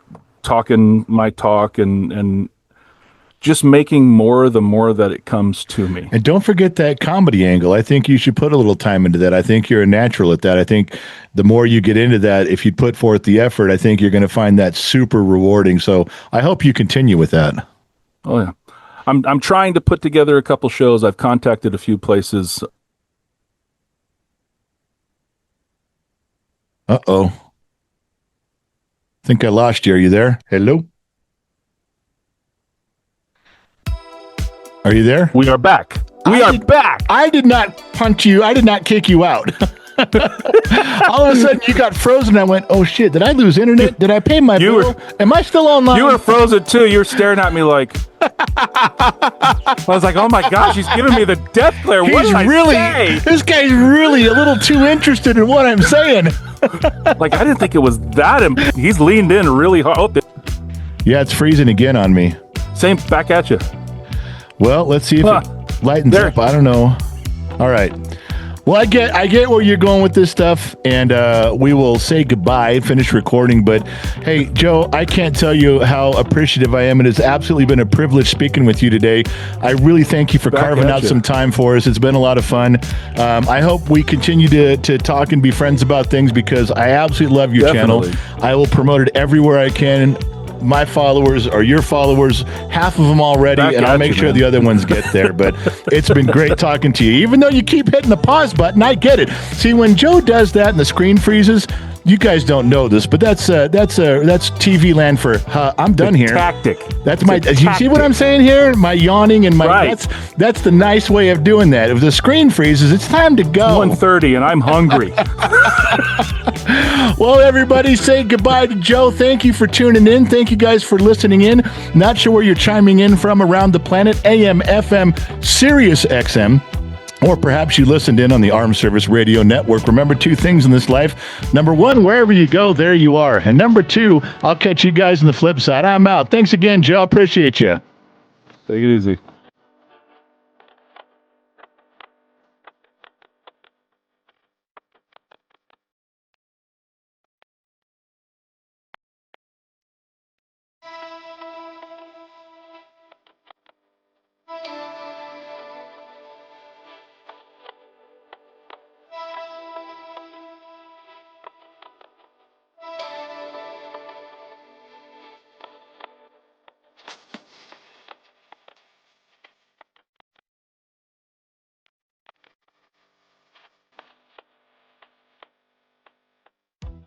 talking my talk, and just making more the more that it comes to me. And don't forget that comedy angle. I think you should put a little time into that. I think you're a natural at that. I think the more you get into that, if you put forth the effort, I think you're going to find that super rewarding. So I hope you continue with that. Oh yeah. I'm trying to put together a couple shows. I've contacted a few places. Uh-oh. Think I lost you. Are you there? Hello? Are you there? We are back. We are back. I did not punch you. I did not kick you out. All of a sudden, you got frozen. I went, oh, shit. Did I lose internet? Did I pay my bill? Am I still online? You were frozen, too. You were staring at me like... I was like, oh, my gosh, he's giving me the death glare. What did I say? This guy's really a little too interested in what I'm saying. Like, I didn't think it was that. He's leaned in really hard. Yeah, it's freezing again on me. Same, back at you. Well, let's see if it lightens up. I don't know. All right. Well, I get where you're going with this stuff, and we will say goodbye, finish recording. But hey, Joe, I can't tell you how appreciative I am. It has absolutely been a privilege speaking with you today. I really thank you for carving out some time for us. It's been a lot of fun. I hope we continue to talk and be friends about things, because I absolutely love your channel. I will promote it everywhere I can. My followers are your followers, half of them already, and I'll make sure the other ones get there. But it's been great talking to you. Even though you keep hitting the pause button, I get it. See, when Joe does that and the screen freezes, you guys don't know this, but that's TV land for I'm done here. Tactic. That's my. You see what I'm saying here? My yawning and my. Right. That's the nice way of doing that. If the screen freezes, it's time to go. 1:30 and I'm hungry. Well, everybody, say goodbye to Joe. Thank you for tuning in. Thank you guys for listening in. Not sure where you're chiming in from around the planet. AM, FM, Sirius XM. Or perhaps you listened in on the Armed Service Radio Network. Remember two things in this life. Number one, wherever you go, there you are. And number two, I'll catch you guys on the flip side. I'm out. Thanks again, Joe. Appreciate you. Take it easy.